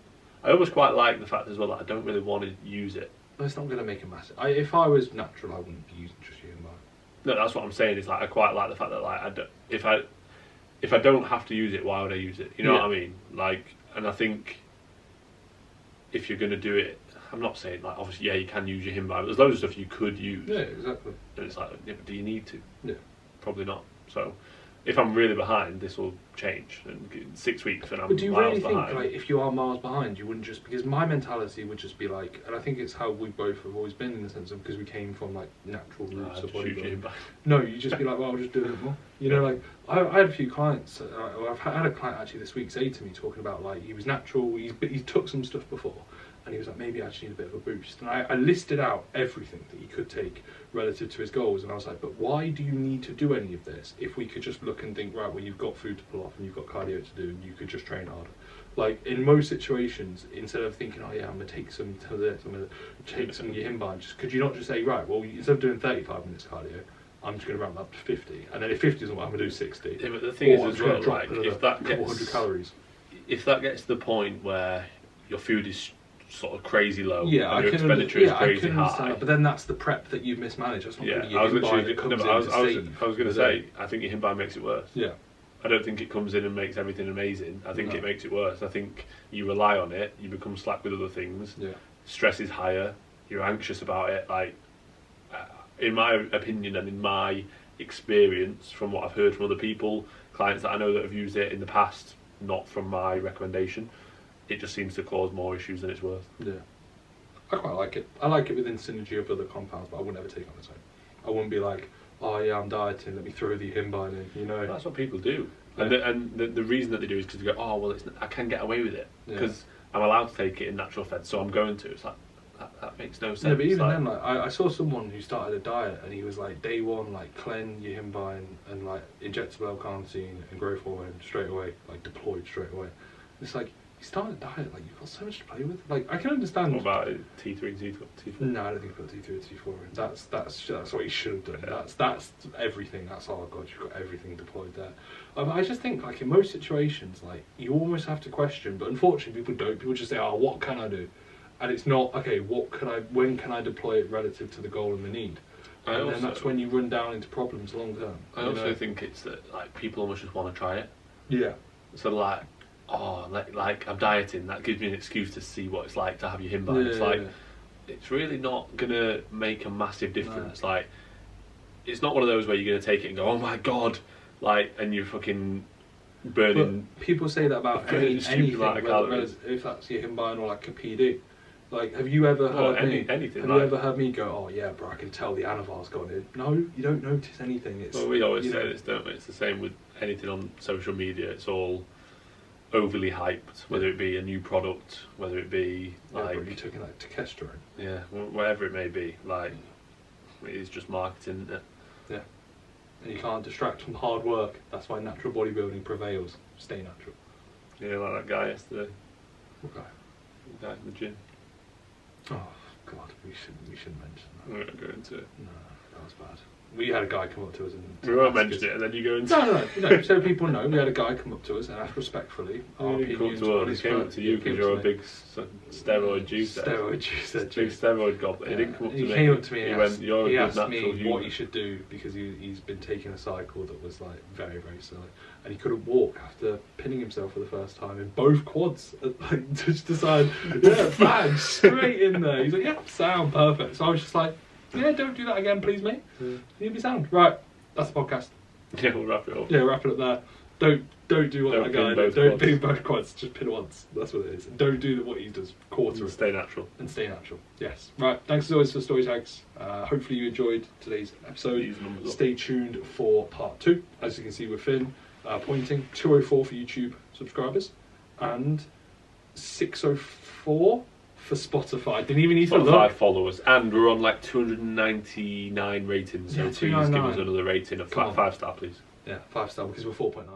I almost quite like the fact as well that I don't really want to use it. But it's not going to make a massive. If I was natural, I wouldn't be using just Yohimbine. No, that's what I'm saying. Is like, I quite like the fact that like, if I don't have to use it, why would I use it? You know what I mean? Like, and I think if you're going to do it, I'm not saying like, obviously, you can use Yohimbine, but there's loads of stuff you could use. Yeah, exactly. And it's like, but do you need to? Yeah. Probably not. So, if I'm really behind, this will change. And in 6 weeks when I'm But do you miles really behind, think, like, if you are miles behind, you wouldn't just... Because my mentality would just be like... And I think it's how we both have always been in the sense of... Because we came from, like, natural roots of bodybuilding. No, you just be like, well, I'll just do a bit more. You know, like... I had a few clients... I've had a client actually this week say to me, talking about, like, he was natural, he took some stuff before... And he was like, maybe I actually need a bit of a boost. And I listed out everything that he could take relative to his goals. And I was like, but why do you need to do any of this if we could just look and think, right, well, you've got food to pull off and you've got cardio to do and you could just train harder? Like in most situations, instead of thinking, oh yeah, I'm gonna take some of this, I'm gonna take some Yohimbine, could you not just say, right, well, instead of doing 35 minutes cardio, I'm just gonna ramp up to 50, and then if 50 doesn't work, I'm gonna do 60. Yeah, but the thing is as well, like if that couple gets hundred calories, if that gets to the point where your food is sort of crazy low, yeah, and your expenditure is crazy high. That, but then that's the prep that you've mismanaged. That's not Yeah, really I was Yohimbine literally. that No, comes but I was in to going to save say, I think Yohimbine makes it worse. Yeah. I don't think it comes in and makes everything amazing. I think No. it makes it worse. I think you rely on it, you become slack with other things. Yeah. Stress is higher. You're anxious about it. Like, in my opinion and in my experience, from what I've heard from other people, clients that I know that have used it in the past, not from my recommendation, it just seems to cause more issues than it's worth. Yeah. I quite like it. I like it within synergy of other compounds, but I would never take it on its own. I wouldn't be like, oh yeah, I'm dieting, let me throw the Yohimbine in, you know. That's what people do. Yeah. And the reason that they do is because they go, oh, well, I can get away with it because I'm allowed to take it in natural fed, so I'm going to. It's like, that makes no sense. Yeah, but even like, then, like, I saw someone who started a diet and he was like, day one, like, clen, Yohimbine, and like, injectable L-carnitine and growth hormone straight away, like, deployed straight away. It's like, you start a diet, like, you've got so much to play with. Like, I can understand. What about T3 and T4? No, I don't think you put T3 or T4 in. That's what you should have done. Yeah. That's everything. That's, oh god, you've got everything deployed there. I just think, like, in most situations, like, you almost have to question, but unfortunately people don't. People just say, oh, what can I do? And it's not, okay, when can I deploy it relative to the goal and the need? And then that's when you run down into problems long term. I also think it's that, like, people almost just want to try it. Yeah. So, like, oh, like I'm dieting, that gives me an excuse to see what it's like to have Yohimbine. It's like, it's really not going to make a massive difference. No. Like, it's not one of those where you're going to take it and go, oh my god, like, and you're fucking burning. But people say that about anything, whether if that's Yohimbine or like a PD. Like, have you ever heard anything? Have you ever heard me go, oh yeah, bro, I can tell the Anavar's gone in? No, you don't notice anything. It's, well, we always say this, don't we? It's the same with anything on social media. It's all overly hyped, whether it be a new product, whether it be like you're taking like testosterone. Yeah, whatever it may be. Like, it is just marketing, isn't it? Yeah. And you can't distract from hard work. That's why natural bodybuilding prevails. Stay natural. Yeah, like that guy yesterday. What guy? The guy in the gym. Oh god, we shouldn't mention that. We're not going to. No, that was bad. We had a guy come up to us and we won't mention it, and then you go into no. So people know, we had a guy come up to us and ask respectfully our opinions. He came up to you because you're a big steroid juicer. Big steroid gobbler. He didn't come up to me. He came up to me and went, you're he a good asked natural me human. what he should do because he's been taking a cycle that was like very, very silly. And he couldn't walk after pinning himself for the first time in both quads. Like, just decided, yeah, bang, straight in there. He's like, yeah, sound perfect. So I was just like, yeah, don't do that again, please, mate. You'll be sound. Right, that's the podcast. Yeah, we'll wrap it up. Yeah, wrap it up there. Don't do what that guy did. Don't pin both quads. Just pin once. That's what it is. And don't do what he does. Quarter. And stay natural. And stay natural. Yes. Right. Thanks as always for Story Tags. Hopefully you enjoyed today's episode. Stay tuned for part 2. As you can see with Finn pointing, 204 for YouTube subscribers and 604 for Spotify. Didn't even need to look. Followers, and we're on like 299 ratings. So please give us another rating of 5 star, please. Yeah, 5 star because we're 4.9.